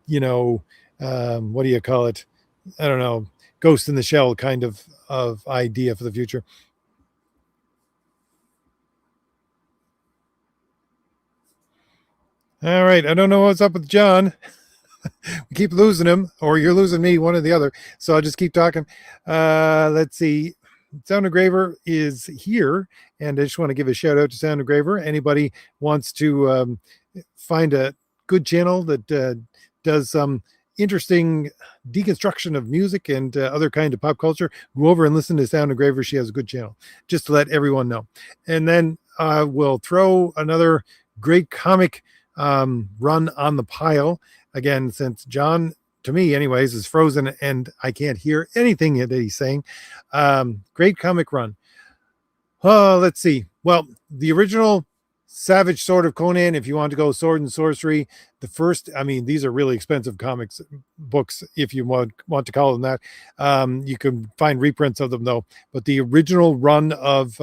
Speaker 2: what do you call it? I don't know, ghost in the shell kind of idea for the future. All right. I don't know what's up with John. We keep losing him, or you're losing me, one or the other. So I'll just keep talking. Let's see. Sound Engraver is here, and I just want to give a shout out to Sound Engraver. Anybody wants to find a good channel that does some interesting deconstruction of music and other kind of pop culture, go over and listen to Sound Engraver. She has a good channel, just to let everyone know. And then we'll throw another great comic run on the pile. Again, since John, to me anyways, is frozen and I can't hear anything that he's saying. Great comic run. Let's see. Well, the original Savage Sword of Conan, if you want to go sword and sorcery, the first, these are really expensive comics books, if you want to call them that. You can find reprints of them though, but the original run of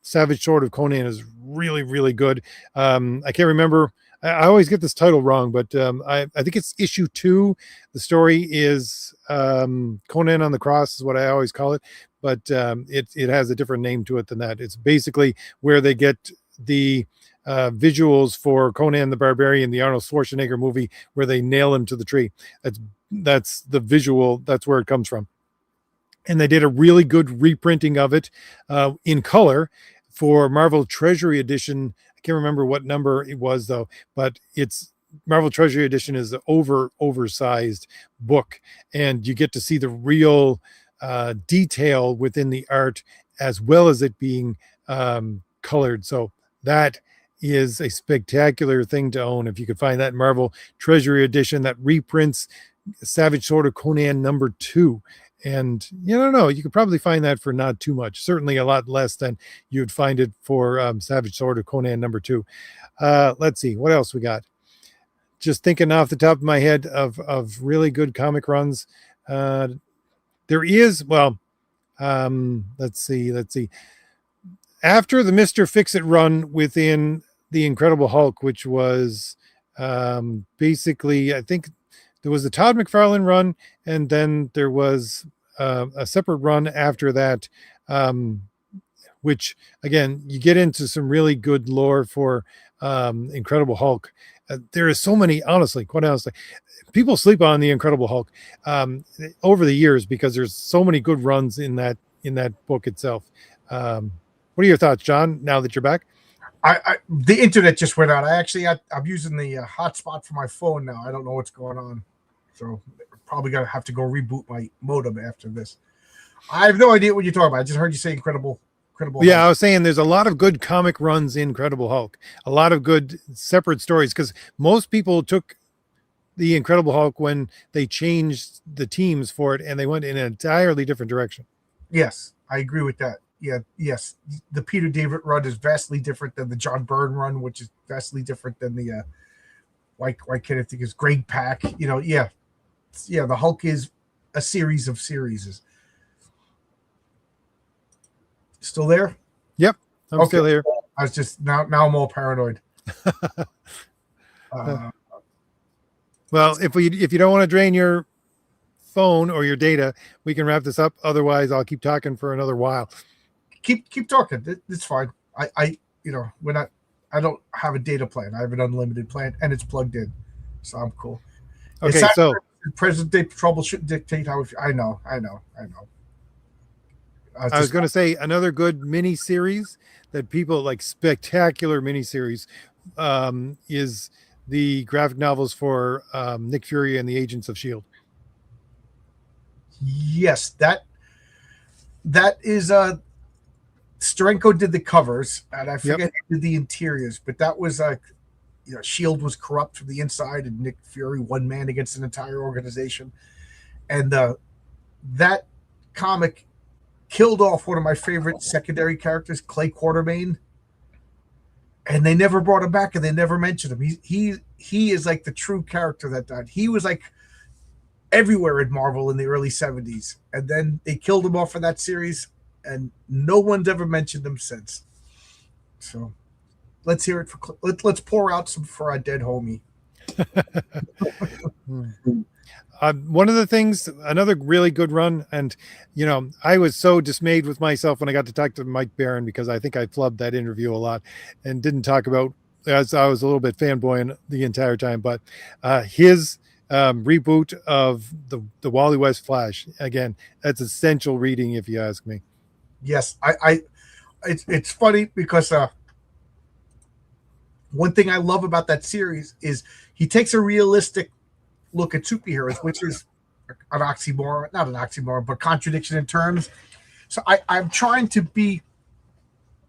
Speaker 2: Savage Sword of Conan is really, really good. I can't remember. I always get this title wrong, but I think it's issue 2. The story is Conan on the Cross is what I always call it, but it has a different name to it than that. It's basically where they get the visuals for Conan the Barbarian, the Arnold Schwarzenegger movie, where they nail him to the tree. That's the visual. That's where it comes from. And they did a really good reprinting of it in color for Marvel Treasury Edition. I can't remember what number it was though, but it's Marvel Treasury Edition is the oversized book, and you get to see the real detail within the art as well as it being colored. So that is a spectacular thing to own if you could find that Marvel Treasury Edition that reprints Savage Sword of Conan #2. And you don't know, you could probably find that for not too much, certainly a lot less than you'd find it for Savage Sword of Conan #2. Let's see what else we got. Just thinking off the top of my head of really good comic runs. There is, well, let's see. After the Mr. Fix-It run within the Incredible Hulk, which was basically, I think there was the Todd McFarlane run, and then there was a separate run after that, which again, you get into some really good lore for Incredible Hulk. There is so many, honestly, quite honestly, people sleep on the Incredible Hulk over the years because there's so many good runs in that book itself. What are your thoughts, John? Now that you're back,
Speaker 1: The internet just went out. I'm using the hotspot for my phone now. I don't know what's going on, so probably gonna have to go reboot my modem after this. I have no idea what you're talking about. I just heard you say Incredible.
Speaker 2: yeah,
Speaker 1: Hulk.
Speaker 2: I was saying there's a lot of good comic runs in Incredible Hulk, a lot of good separate stories because most people took the Incredible Hulk when they changed the teams for it and they went in an entirely different direction.
Speaker 1: Yes, I agree with that. Yeah, yes, the Peter David run is vastly different than the John Byrne run, which is vastly different than the why can't I think is Greg Pak? Yeah, the Hulk is a series of series. Still there?
Speaker 2: Yep, I'm still here.
Speaker 1: I was just now I'm all paranoid.
Speaker 2: Well, if you don't want to drain your phone or your data, we can wrap this up. Otherwise, I'll keep talking for another while.
Speaker 1: Keep talking. It's fine. We're not. I don't have a data plan. I have an unlimited plan, and it's plugged in, so I'm cool.
Speaker 2: Okay, so
Speaker 1: present day trouble shouldn't dictate how. I know.
Speaker 2: I was going to say another good mini series that people like, spectacular mini series, is the graphic novels for Nick Fury and the Agents of S.H.I.E.L.D.
Speaker 1: Yes, that is Steranko did the covers, and I forget who did the interiors, but that was S.H.I.E.L.D. was corrupt from the inside, and Nick Fury one man against an entire organization, and that comic killed off one of my favorite secondary characters, Clay Quartermain, and they never brought him back, and they never mentioned him. He is like the true character that died. He was like everywhere in Marvel in the early 70s, and then they killed him off for that series, and no one's ever mentioned him since. So let's hear it let's pour out some for our dead homie.
Speaker 2: One of the things, another really good run, and I was so dismayed with myself when I got to talk to Mike Barron because I think I flubbed that interview a lot and didn't talk about, as I was a little bit fanboying the entire time, but his reboot of the Wally West Flash, again, that's essential reading if you ask me.
Speaker 1: Yes, it's funny because one thing I love about that series is he takes a realistic look at superheroes, which is an oxymoron, not an oxymoron, but contradiction in terms. So I'm trying to be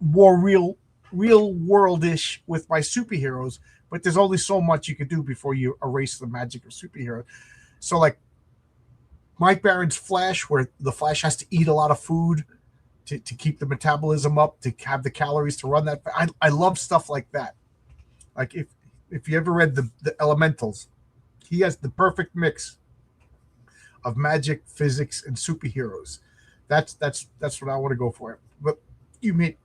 Speaker 1: more real world-ish with my superheroes, but there's only so much you can do before you erase the magic of superhero. So like Mike Barron's Flash, where the Flash has to eat a lot of food to keep the metabolism up, to have the calories to run that. I love stuff like that. Like if you ever read the Elementals, he has the perfect mix of magic, physics, and superheroes. That's what I want to go for. But you made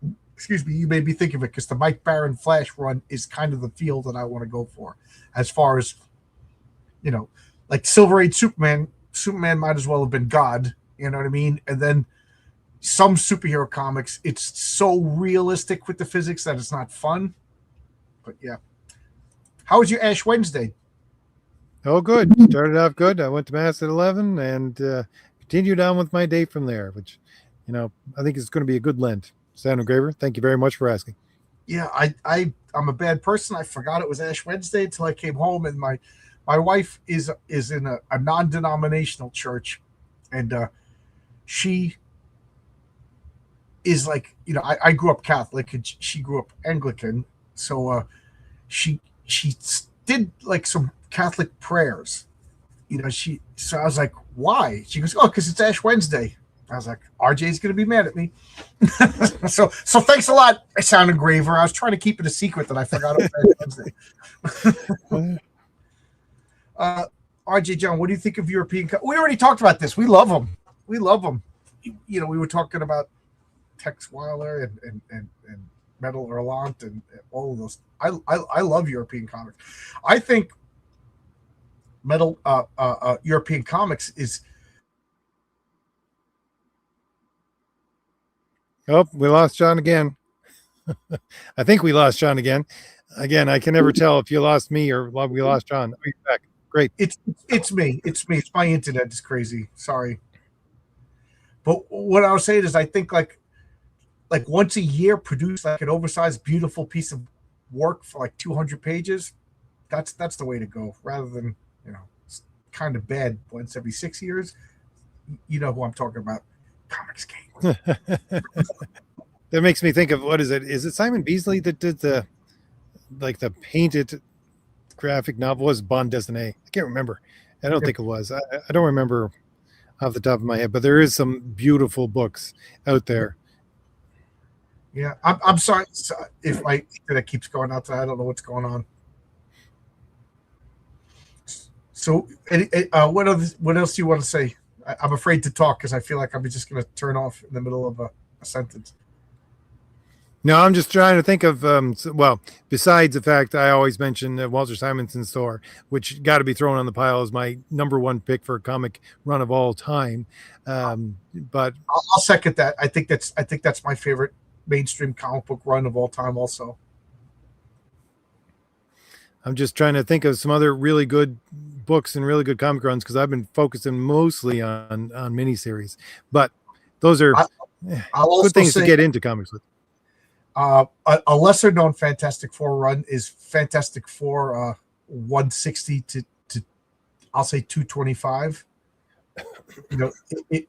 Speaker 1: me think of it because the Mike Barron Flash run is kind of the field that I want to go for. As far as like Silver Age Superman might as well have been God. You know what I mean? And then some superhero comics, it's so realistic with the physics that it's not fun. But yeah. How was your Ash Wednesday?
Speaker 2: Oh, good. Started off good. I went to Mass at 11 and continued on with my day from there, which, I think is going to be a good Lent. Sam Graver, thank you very much for asking.
Speaker 1: Yeah, I'm a bad person. I forgot it was Ash Wednesday until I came home, and my wife is in a non-denominational church, and she is like, I grew up Catholic and she grew up Anglican, so she did like some Catholic prayers, so I was like, why? She goes, oh, because it's Ash Wednesday. I was like, RJ's gonna be mad at me. so thanks a lot, Sound Engraver. I was trying to keep it a secret that I forgot it was Ash Wednesday. RJ John, what do you think of European? We already talked about this. We love them. We were talking about Tex Weiler and Metal Erlant and all of those. I love European comics. I think metal European comics is.
Speaker 2: Oh, we lost John again. I think we lost John again. Again, I can never tell if you lost me or we lost John. Are you back? Great.
Speaker 1: It's me. It's me. It's my internet is crazy. Sorry. But what I was saying is, I think like once a year, produce like an oversized, beautiful piece of work for like 200 pages. That's the way to go. Rather than it's kind of bad once every 6 years. You know who I'm talking about? Comics King.
Speaker 2: That makes me think of, what is it? Is it Simon Beasley that did the painted graphic novel? Was Bond Destiny? I can't remember. I don't think it was. I don't remember off the top of my head, but there is some beautiful books out there.
Speaker 1: Yeah, I'm sorry if my internet keeps going out. I don't know what's going on. So, what else do you want to say? I'm afraid to talk because I feel like I'm just going to turn off in the middle of a sentence.
Speaker 2: No, I'm just trying to think of, well, besides the fact I always mention Walter Simonson's Thor, which got to be thrown on the pile as my number one pick for a comic run of all time. But
Speaker 1: I'll second that. I think that's my favorite mainstream comic book run of all time also.
Speaker 2: I'm just trying to think of some other really good books and really good comic runs because I've been focusing mostly on miniseries. But those are good things to get into comics with.
Speaker 1: A lesser known Fantastic Four run is Fantastic Four 160 to I'll say 225.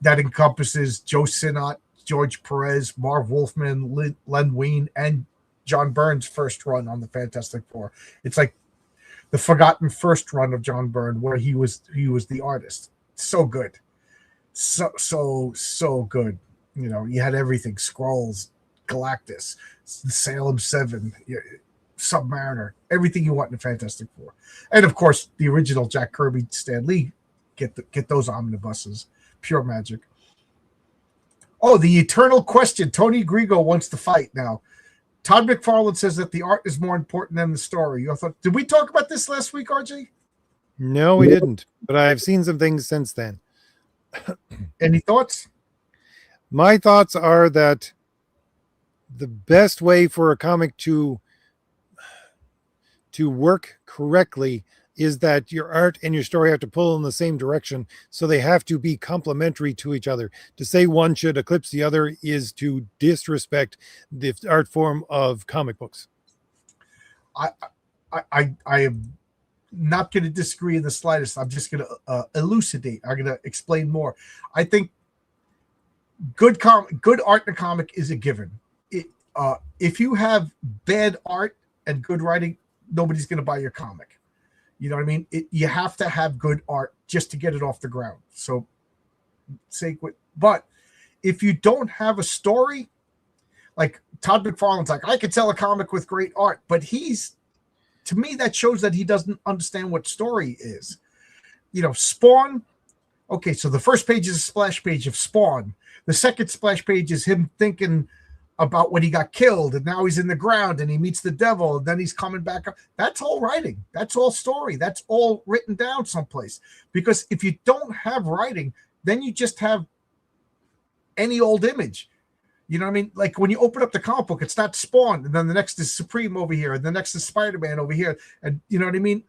Speaker 1: That encompasses Joe Sinnott, George Perez, Marv Wolfman, Len Wein, and John Byrne's first run on the Fantastic Four. It's like the forgotten first run of John Byrne, where he was the artist. So good, so good. You had everything: Skrulls, Galactus, the Salem 7, Submariner, everything you want in Fantastic Four, and of course the original Jack Kirby, Stan Lee. Get those omnibuses, pure magic. Oh, the eternal question. Tony Grigo wants to fight now. Todd McFarlane says that the art is more important than the story. Did we talk about this last week, RJ?
Speaker 2: No, we didn't. But I've seen some things since then.
Speaker 1: Any thoughts?
Speaker 2: My thoughts are that the best way for a comic to work correctly is that your art and your story have to pull in the same direction, so they have to be complementary to each other. To say one should eclipse the other is to disrespect the art form of comic books.
Speaker 1: I am not going to disagree in the slightest. I'm just going to elucidate. I'm going to explain more. I think good art in a comic is a given. If you have bad art and good writing, nobody's going to buy your comic. You know what I mean? You have to have good art just to get it off the ground. So, but if you don't have a story, like Todd McFarlane's like, I could tell a comic with great art, but to me, that shows that he doesn't understand what story is. Spawn. Okay, so the first page is a splash page of Spawn. The second splash page is him thinking about when he got killed, and now he's in the ground and he meets the devil, and then he's coming back up. That's all writing. That's all story. That's all written down someplace. Because if you don't have writing, then you just have any old image. You know what I mean? Like when you open up the comic book, it's not Spawn, and then the next is Supreme over here, and the next is Spider-Man over here. And you know what I mean?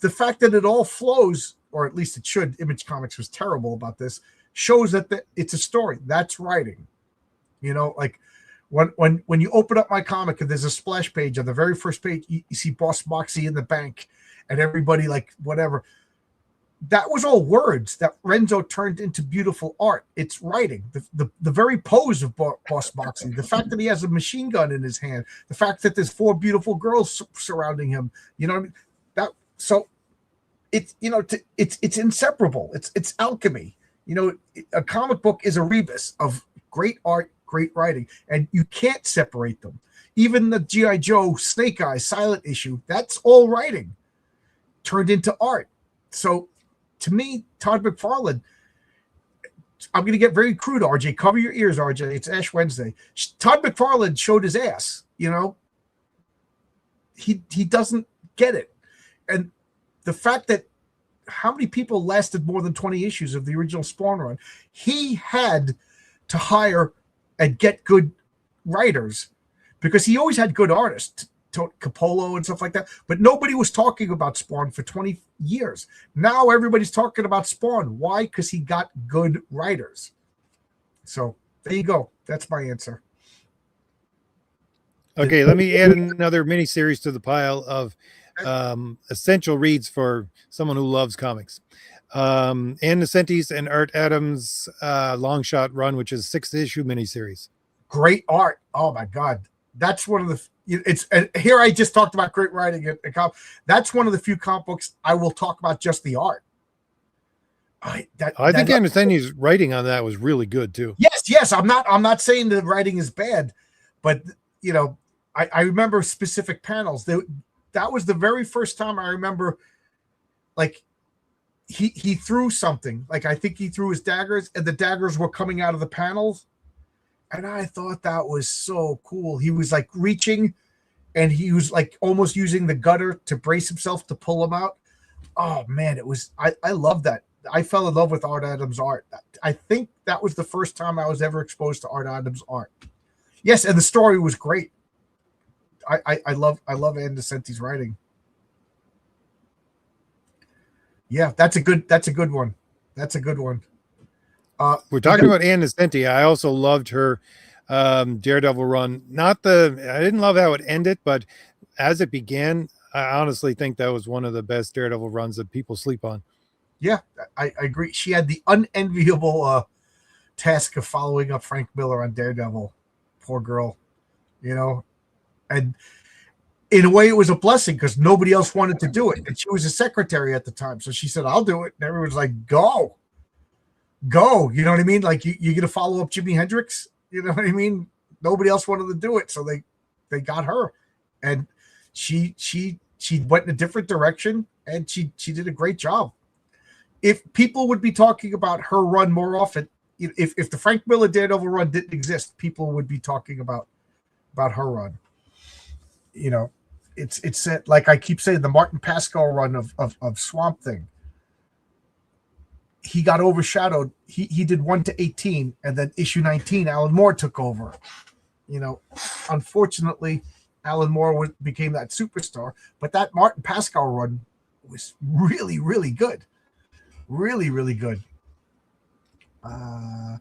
Speaker 1: The fact that it all flows, or at least it should, Image Comics was terrible about this, shows that it's a story. That's writing. Like when you open up my comic and there's a splash page on the very first page, you see Boss Moxie in the bank and everybody like whatever. That was all words that Renzo turned into beautiful art. It's writing. The very pose of Boss Moxie, the fact that he has a machine gun in his hand, the fact that there's 4 beautiful girls surrounding him. You know what I mean? So it's it's inseparable. It's alchemy. A comic book is a rebus of great art, great writing, and you can't separate them. Even the G.I. Joe Snake Eyes silent issue, that's all writing turned into art. So to me, Todd McFarlane, I'm going to get very crude, RJ. Cover your ears, RJ. It's Ash Wednesday. Todd McFarlane showed his ass. He doesn't get it. And the fact that how many people lasted more than 20 issues of the original Spawn run? He had to hire and get good writers because he always had good artists, Capolo and stuff like that. But nobody was talking about Spawn for 20 years. Now everybody's talking about Spawn. Why? Because he got good writers. So there you go. That's my answer.
Speaker 2: Okay, let me add another miniseries to the pile of essential reads for someone who loves comics. Ann Nocenti's and Art Adams' long shot run, which is 6-issue miniseries.
Speaker 1: Great art. Oh my God. That's one of the, it's, and here I just talked about great writing. That's one of the few comic books I will talk about just the art.
Speaker 2: I think Ann Nocenti's writing on that was really good too.
Speaker 1: Yes. I'm not saying the writing is bad, but you know, I remember specific panels. That was the very first time I remember, like, he threw something. Like, I think he threw his daggers, and the daggers were coming out of the panels. And I thought that was so cool. He was like reaching, and he was like almost using the gutter to brace himself to pull them out. Oh man, it was, I love that. I fell in love with Art Adams' art. I think that was the first time I was ever exposed to Art Adams' art. Yes, and the story was great. I love Ann Nocenti's writing. Yeah, that's a good one. That's a good one.
Speaker 2: We're talking about Ann Nocenti. I also loved her Daredevil run. I didn't love how it ended, but as it began, I honestly think that was one of the best Daredevil runs that people sleep on.
Speaker 1: Yeah, I agree. She had the unenviable task of following up Frank Miller on Daredevil. Poor girl, you know. And in a way, it was a blessing because nobody else wanted to do it. And she was a secretary at the time. So she said, I'll do it. And everyone's like, go. You know what I mean? Like, you're going to follow up Jimi Hendrix? You know what I mean? Nobody else wanted to do it. So they got her. And she went in a different direction, and she did a great job. If people would be talking about her run more often, if the Frank Miller Daredevil run didn't exist, people would be talking about her run. You know, it's like I keep saying, the Martin Pascal run of Swamp Thing. He got overshadowed. He did 1 to 18, and then issue 19, Alan Moore took over. You know, unfortunately, Alan Moore became that superstar, but that Martin Pascal run was really, really good. Really, really good. The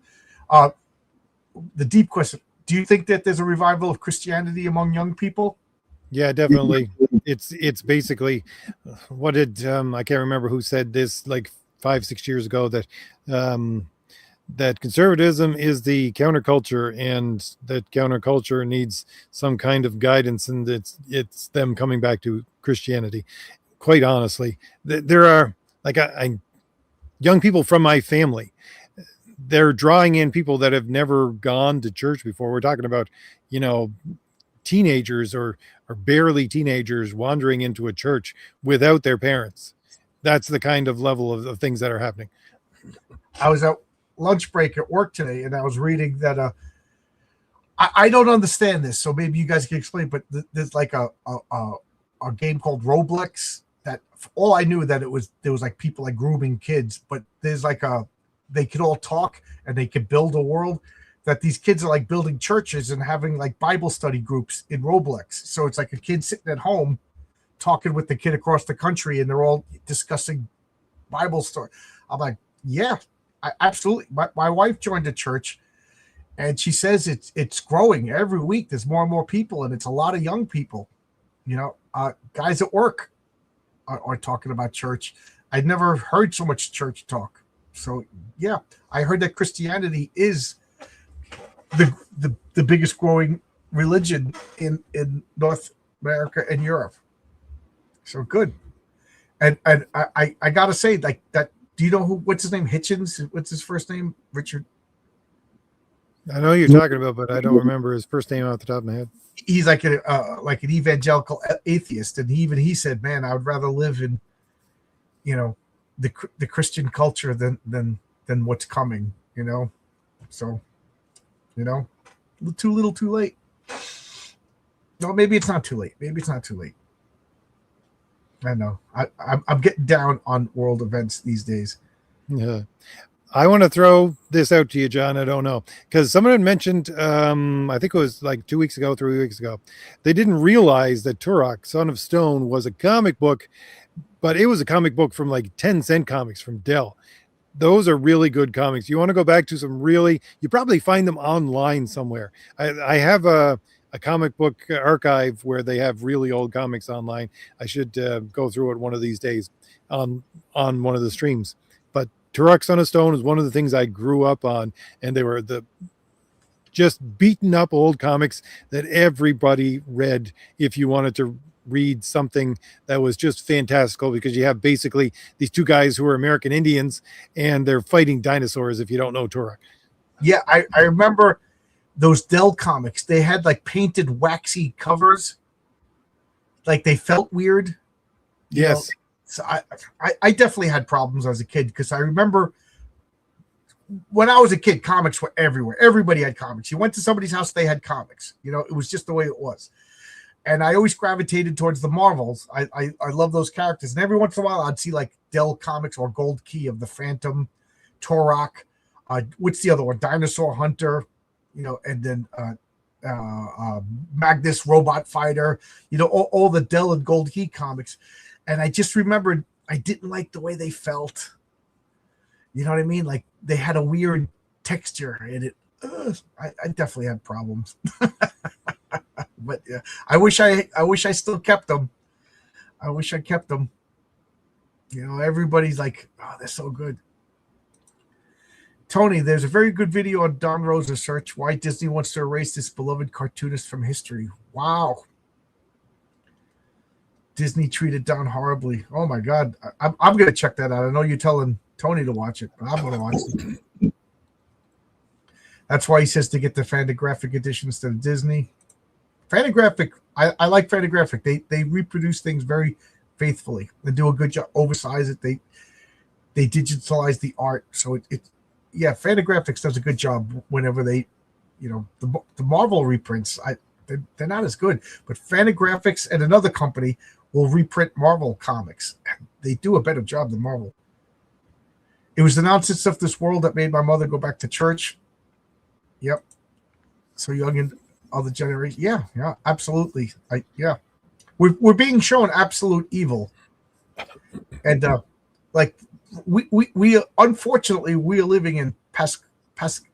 Speaker 1: deep question: do you think that there's a revival of Christianity among young people?
Speaker 2: Yeah, definitely. It's basically what did I can't remember who said this like 5-6 years ago, that that conservatism is the counterculture, and that counterculture needs some kind of guidance, and it's them coming back to Christianity. Quite honestly, there are like young people from my family. They're drawing in people that have never gone to church before. We're talking about, teenagers or barely teenagers wandering into a church without their parents. That's the kind of level of things that are happening.
Speaker 1: I was at lunch break at work today, and I was reading that I don't understand this, so maybe you guys can explain, but there's like a game called Roblox that all I knew that there was like people like grooming kids, but there's like they could all talk and they could build a world, that these kids are like building churches and having like Bible study groups in Roblox. So it's like a kid sitting at home talking with the kid across the country, and they're all discussing Bible story. I'm like, yeah, absolutely. My wife joined a church, and she says it's growing every week. There's more and more people, and it's a lot of young people. Guys at work are talking about church. I'd never heard so much church talk. So yeah, I heard that Christianity is the biggest growing religion in North America and Europe. So good. And I gotta say, like, that, do you know what's his name? Hitchens? What's his first name? Richard?
Speaker 2: I know you're talking about, but I don't remember his first name off the top of my head.
Speaker 1: He's like an evangelical atheist, and he said, man, I would rather live in the Christian culture than what's coming, so too little too late. No, maybe it's not too late. I know. I'm getting down on world events these days.
Speaker 2: Yeah. I want to throw this out to you, John. I don't know, because someone had mentioned, I think it was like 2 weeks ago, 3 weeks ago, they didn't realize that Turok, Son of Stone, was a comic book, but it was a comic book from like 10-cent comics from Dell. Those are really good comics. You want to go back to some really, you probably find them online somewhere. I have a comic book archive where they have really old comics online. I should go through it one of these days on one of the streams. But Turok Son of Stone is one of the things I grew up on, and they were the just beaten up old comics that everybody read if you wanted to read something that was just fantastical, because you have basically these two guys who are American Indians and they're fighting dinosaurs if you don't know Turok.
Speaker 1: Yeah, I remember those Dell comics. They had like painted waxy covers. Like they felt weird.
Speaker 2: Yes.
Speaker 1: So I definitely had problems as a kid, because I remember when I was a kid, comics were everywhere. Everybody had comics. You went to somebody's house, they had comics. It was just the way it was. And I always gravitated towards the Marvels. I love those characters. And every once in a while, I'd see like Dell Comics or Gold Key of the Phantom, Turok. What's the other one? Dinosaur Hunter, and then Magnus Robot Fighter, all the Dell and Gold Key comics. And I just remembered I didn't like the way they felt. You know what I mean? Like they had a weird texture, and I definitely had problems. But yeah, I wish I still kept them. I wish I kept them. Everybody's like, oh, they're so good. Tony, there's a very good video on Don Rosa search why Disney wants to erase this beloved cartoonist from history. Wow. Disney treated Don horribly. Oh my God. I'm going to check that out. I know you're telling Tony to watch it, but I'm going to watch it. That's why he says to get the Fantagraphic edition instead of Disney. Fantagraphic, I like Fantagraphic. They reproduce things very faithfully. They do a good job. Oversize it. They digitalize the art. So Fantagraphics does a good job whenever they, the Marvel reprints. They're not as good, but Fantagraphics and another company will reprint Marvel comics. They do a better job than Marvel. It was the nonsense of this world that made my mother go back to church. Yep. So young and other generation. Yeah, absolutely. We're being shown absolute evil, and like we unfortunately we are living in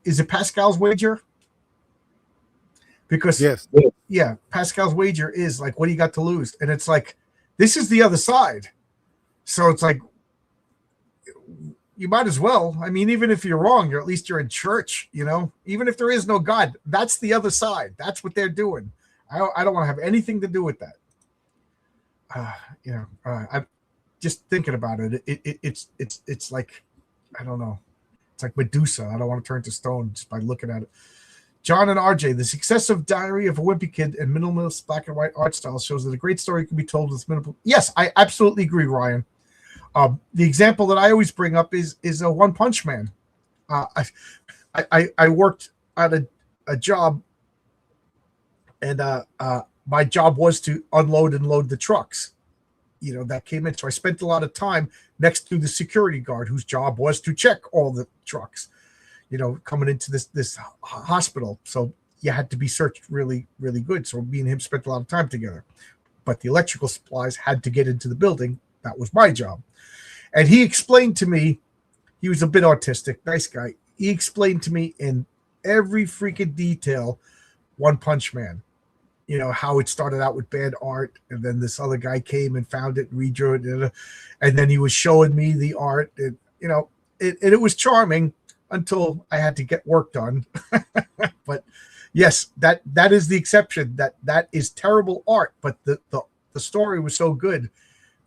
Speaker 1: is it Pascal's wager? Because
Speaker 2: yes,
Speaker 1: Pascal's wager is like, what do you got to lose? And it's like, this is the other side. So it's like, you might as well. I mean, even if you're wrong, at least you're in church, even if there is no God, that's the other side. That's what they're doing. I don't want to have anything to do with that. I'm just thinking about it. It's like, I don't know. It's like Medusa. I don't want to turn to stone just by looking at it. John and RJ, the success of Diary of a Wimpy Kid and minimalist black and white art style shows that a great story can be told with minimal. Yes, I absolutely agree, Ryan. The example that I always bring up is a One Punch Man. I worked at a job, and my job was to unload and load the trucks, that came in. So I spent a lot of time next to the security guard whose job was to check all the trucks, coming into this hospital. So you had to be searched really, really good. So me and him spent a lot of time together. But the electrical supplies had to get into the building. That was my job. And he explained to me, he was a bit autistic, nice guy. He explained to me in every freaking detail One Punch Man. How it started out with bad art, and then this other guy came and found it, redrew it, and then he was showing me the art. And, it was charming until I had to get work done. But yes, that is the exception. That is terrible art, but the story was so good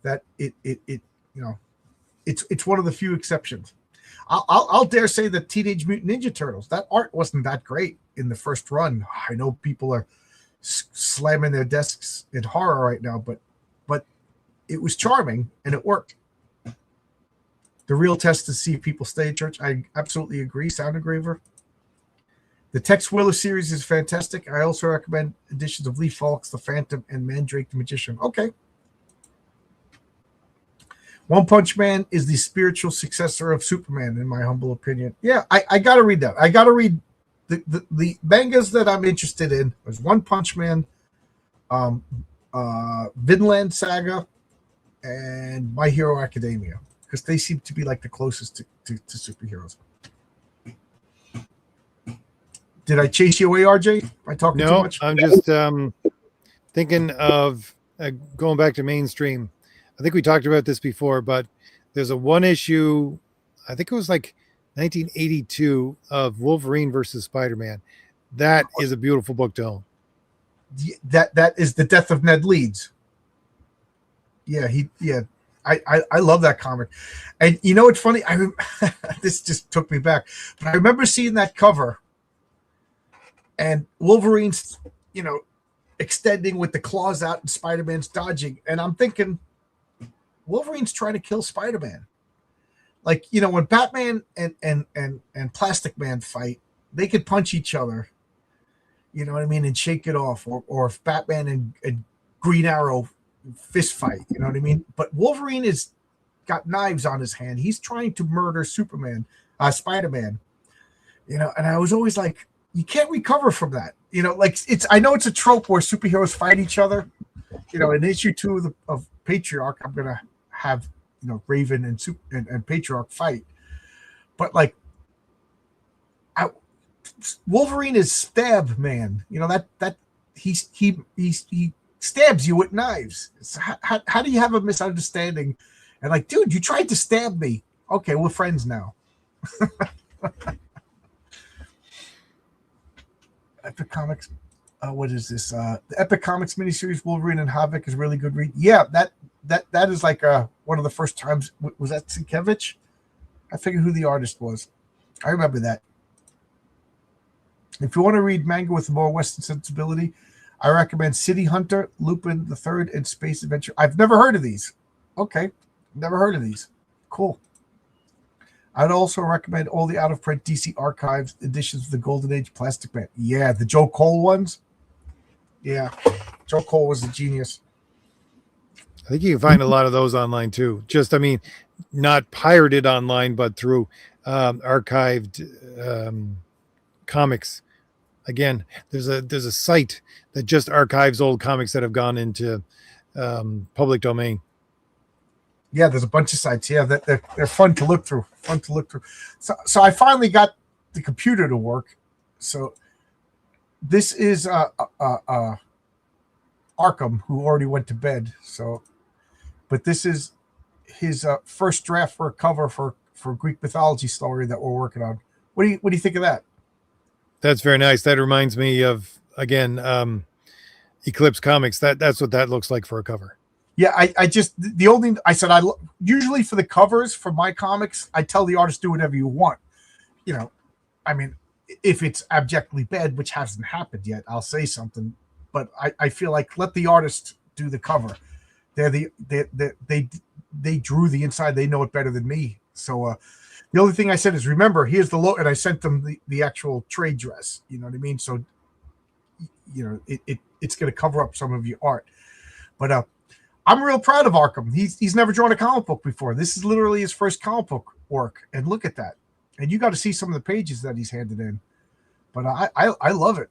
Speaker 1: that it's one of the few exceptions. I'll dare say that Teenage Mutant Ninja Turtles, that art wasn't that great in the first run. I know people are slamming their desks in horror right now, but it was charming and it worked. The real test to see if people stay in church. I absolutely agree. Sound Engraver. The Tex Willer series is fantastic. I also recommend editions of Lee Falk's The Phantom and Mandrake the Magician. Okay. One Punch Man is the spiritual successor of Superman, in my humble opinion. Yeah, I got to read that. I got to read the mangas that I'm interested in. There's One Punch Man, um, Vinland Saga, and My Hero Academia, because they seem to be like the closest to superheroes. Did I chase you away, RJ? Am I talking too
Speaker 2: No,
Speaker 1: much?
Speaker 2: I'm just thinking of going back to mainstream. I think we talked about this before, but there's a one issue, I think it was like 1982 of Wolverine versus Spider-Man. That is a beautiful book to own.
Speaker 1: That is the death of Ned Leeds. Yeah, I love that comic. And you know what's funny? This just took me back. But I remember seeing that cover and Wolverine's, extending with the claws out and Spider-Man's dodging. And I'm thinking, Wolverine's trying to kill Spider-Man. Like, when Batman and Plastic Man fight, they could punch each other, you know what I mean, and shake it off. Or if Batman and Green Arrow fist fight, you know what I mean? But Wolverine is got knives on his hand. He's trying to murder Spider-Man. And I was always like, you can't recover from that. Like I know it's a trope where superheroes fight each other. In issue 2 of Patriarch, I'm gonna have Raven and Patriarch fight, but like Wolverine is stab man. That he stabs you with knives. So how do you have a misunderstanding? And like, dude, you tried to stab me. Okay, we're friends now. Epic Comics. What is this? The Epic Comics miniseries Wolverine and Havoc is really good read. Yeah, that is like one of the first times. Was that Sienkiewicz? I figured who the artist was. I remember that. If you want to read manga with more Western sensibility, I recommend City Hunter, Lupin the Third, and Space Adventure. I've never heard of these. Okay, never heard of these. Cool. I'd also recommend all the out-of-print DC Archives editions of the Golden Age Plastic Man. Yeah, the Joe Cole ones. Yeah, Joe Cole was a genius.
Speaker 2: I think you can find a lot of those online too. Just, not pirated online, but through archived comics. Again, there's a site that just archives old comics that have gone into public domain.
Speaker 1: Yeah, there's a bunch of sites. Yeah, they're fun to look through. So I finally got the computer to work. So this is Arkham, who already went to bed. But this is his first draft for a cover for Greek mythology story that we're working on. What do you think of that?
Speaker 2: That's very nice. That reminds me of, again, Eclipse Comics. That's what that looks like for a cover.
Speaker 1: Yeah, I said usually for the covers for my comics, I tell the artist do whatever you want. If it's abjectly bad, which hasn't happened yet, I'll say something. But I feel like let the artist do the cover. They drew the inside. They know it better than me. So the only thing I said is, remember, here's the logo, and I sent them the actual trade dress. You know what I mean? So it's going to cover up some of your art. But I'm real proud of Arkham. He's never drawn a comic book before. This is literally his first comic book work, and look at that. And you got to see some of the pages that he's handed in. But I love it.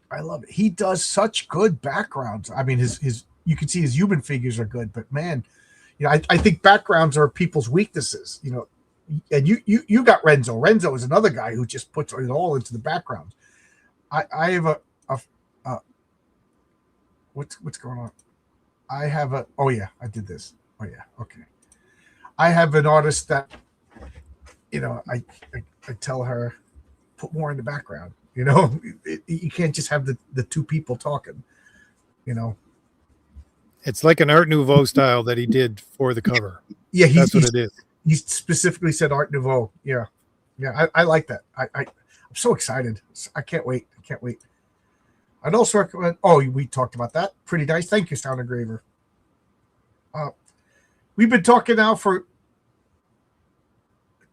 Speaker 1: I love it. He does such good backgrounds. His you can see his human figures are good, but man, I think backgrounds are people's weaknesses. And you got Renzo. Renzo is another guy who just puts it all into the background. I have a what's going on? I have I did this. Oh yeah, okay. I have an artist that, I tell her, put more in the background. You can't just have the two people talking.
Speaker 2: It's like an Art Nouveau style that he did for the cover.
Speaker 1: Yeah,
Speaker 2: that's what it is.
Speaker 1: He specifically said Art Nouveau. Yeah, I like that. I'm so excited. I can't wait. I'd also recommend. Oh, we talked about that. Pretty nice. Thank you, Sound Engraver. We've been talking now for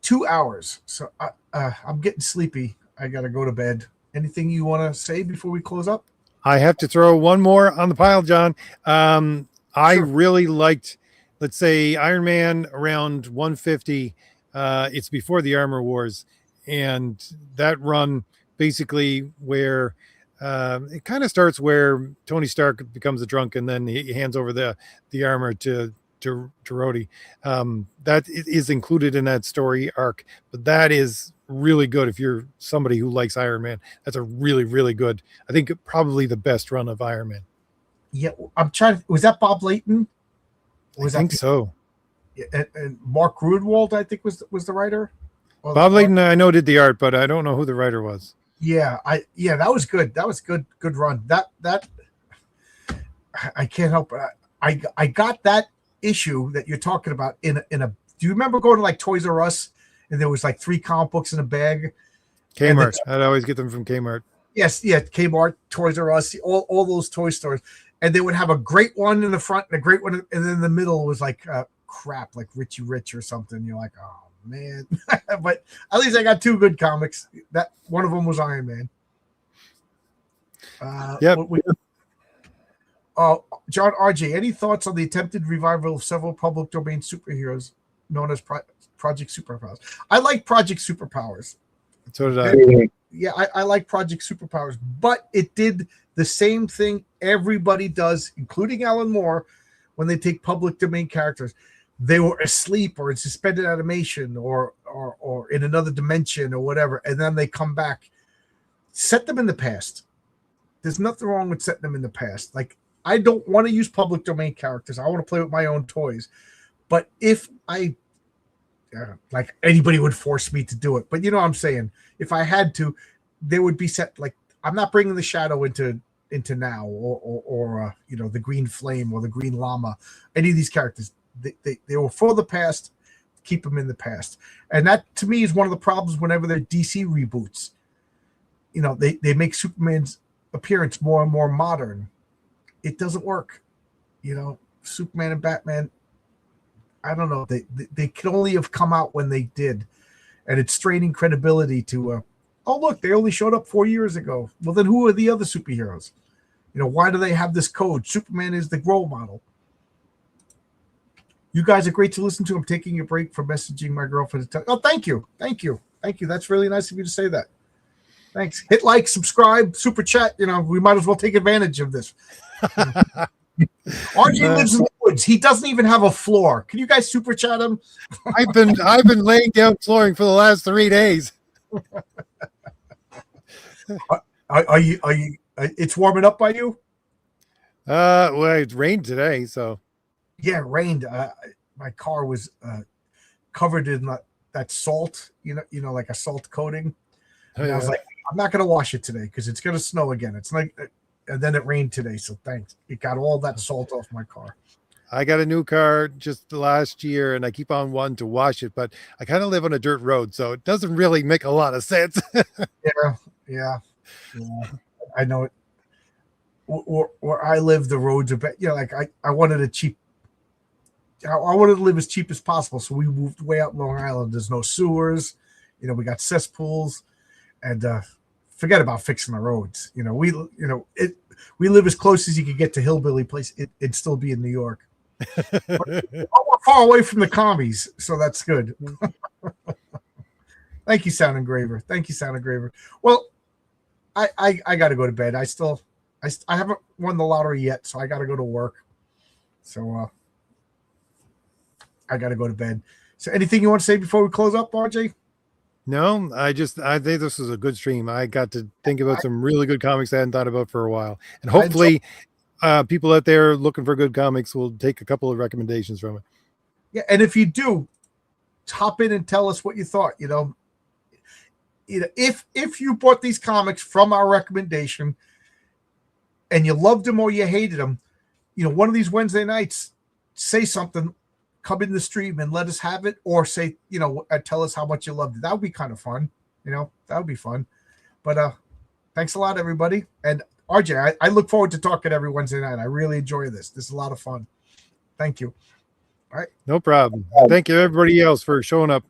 Speaker 1: 2 hours, so I'm getting sleepy. I gotta go to bed. Anything you want to say before we close up?
Speaker 2: I have to throw one more on the pile, John. I really liked let's say Iron Man around 150. It's before the Armor Wars, and that run basically where it kind of starts where Tony Stark becomes a drunk, and then he hands over the armor to Rhodey. That is included in that story arc, but that is really good if you're somebody who likes Iron Man. That's a really, really good. I think probably the best run of Iron Man.
Speaker 1: Yeah, I'm trying. Was that Bob Layton?
Speaker 2: I think so.
Speaker 1: And Mark Grunwald, I think, was the writer.
Speaker 2: Bob Layton, I know, did the art, but I don't know who the writer was.
Speaker 1: Yeah, that was good. That was good run. That I can't help it. I got that issue that you're talking about in a. Do you remember going to like Toys R Us and there was like 3 comic books in a bag?
Speaker 2: Kmart. I'd always get them from Kmart.
Speaker 1: Yes, yeah, Kmart, Toys R Us, all those toy stores, and they would have a great one in the front and a great one, and then in the middle was like crap, like Richie Rich or something. You're like, oh man, but at least I got 2 good comics. That one of them was Iron Man.
Speaker 2: Yep.
Speaker 1: John RJ, any thoughts on the attempted revival of several public domain superheroes known as Project Superpowers? I like Project Superpowers.
Speaker 2: So did I.
Speaker 1: Yeah, I like Project Superpowers, but it did the same thing everybody does, including Alan Moore, when they take public domain characters. They were asleep or in suspended animation or in another dimension or whatever, and then they come back. Set them in the past. There's nothing wrong with setting them in the past. Like, I don't want to use public domain characters. I want to play with my own toys. But if I like anybody would force me to do it, but you know what I'm saying, if I had to, they would be set. Like, I'm not bringing the Shadow into now or the Green Flame or the Green Llama. Any of these characters, they were for the past. Keep them in the past. And that to me is one of the problems whenever they're DC reboots. They make Superman's appearance more and more modern. It doesn't work. Superman and Batman, I don't know. They could only have come out when they did. And it's straining credibility to, look, they only showed up 4 years ago. Well, then who are the other superheroes? Why do they have this code? Superman is the role model. You guys are great to listen to. I'm taking a break from messaging my girlfriend. Thank you. That's really nice of you to say that. Thanks. Hit like, subscribe, super chat. We might as well take advantage of this. RJ lives in the woods. He doesn't even have a floor. Can you guys super chat him?
Speaker 2: I've been laying down flooring for the last 3 days.
Speaker 1: Are you? It's warming up by you?
Speaker 2: Well, it rained today, so.
Speaker 1: Yeah, it rained. My car was covered in that salt. Like a salt coating. And I was like, I'm not going to wash it today because it's going to snow again. It's like, and then it rained today, so thanks. It got all that salt off my car.
Speaker 2: I got a new car just last year, and I keep on wanting to wash it, but I kind of live on a dirt road, so it doesn't really make a lot of sense.
Speaker 1: Yeah. I know it. Where I live, the roads are better. Like I wanted I wanted to live as cheap as possible, so we moved way out Long Island. There's no sewers. We got cesspools. And forget about fixing the roads. We live as close as you could get to hillbilly place. It'd still be in New York. We're far away from the commies, so that's good. Thank you, Sound Engraver. Well, I got to go to bed. I haven't won the lottery yet, so I got to go to work. So I got to go to bed. So anything you want to say before we close up, RJ?
Speaker 2: No, I think this was a good stream. I got to think about some really good comics I hadn't thought about for a while. And hopefully people out there looking for good comics will take a couple of recommendations from it.
Speaker 1: Yeah, and if you do, hop in and tell us what you thought. If you bought these comics from our recommendation and you loved them or you hated them, one of these Wednesday nights, say something. Come in the stream and let us have it, or say, tell us how much you loved it. That would be kind of fun. That would be fun. But thanks a lot, everybody. And RJ, I look forward to talking every Wednesday night. I really enjoy this. This is a lot of fun. Thank you. All right.
Speaker 2: No problem. Thank you, everybody else, for showing up.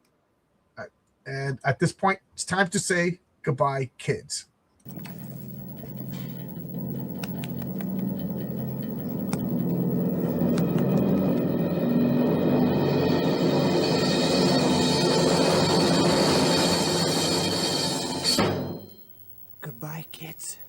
Speaker 1: And at this point, it's time to say goodbye, kids.
Speaker 3: it.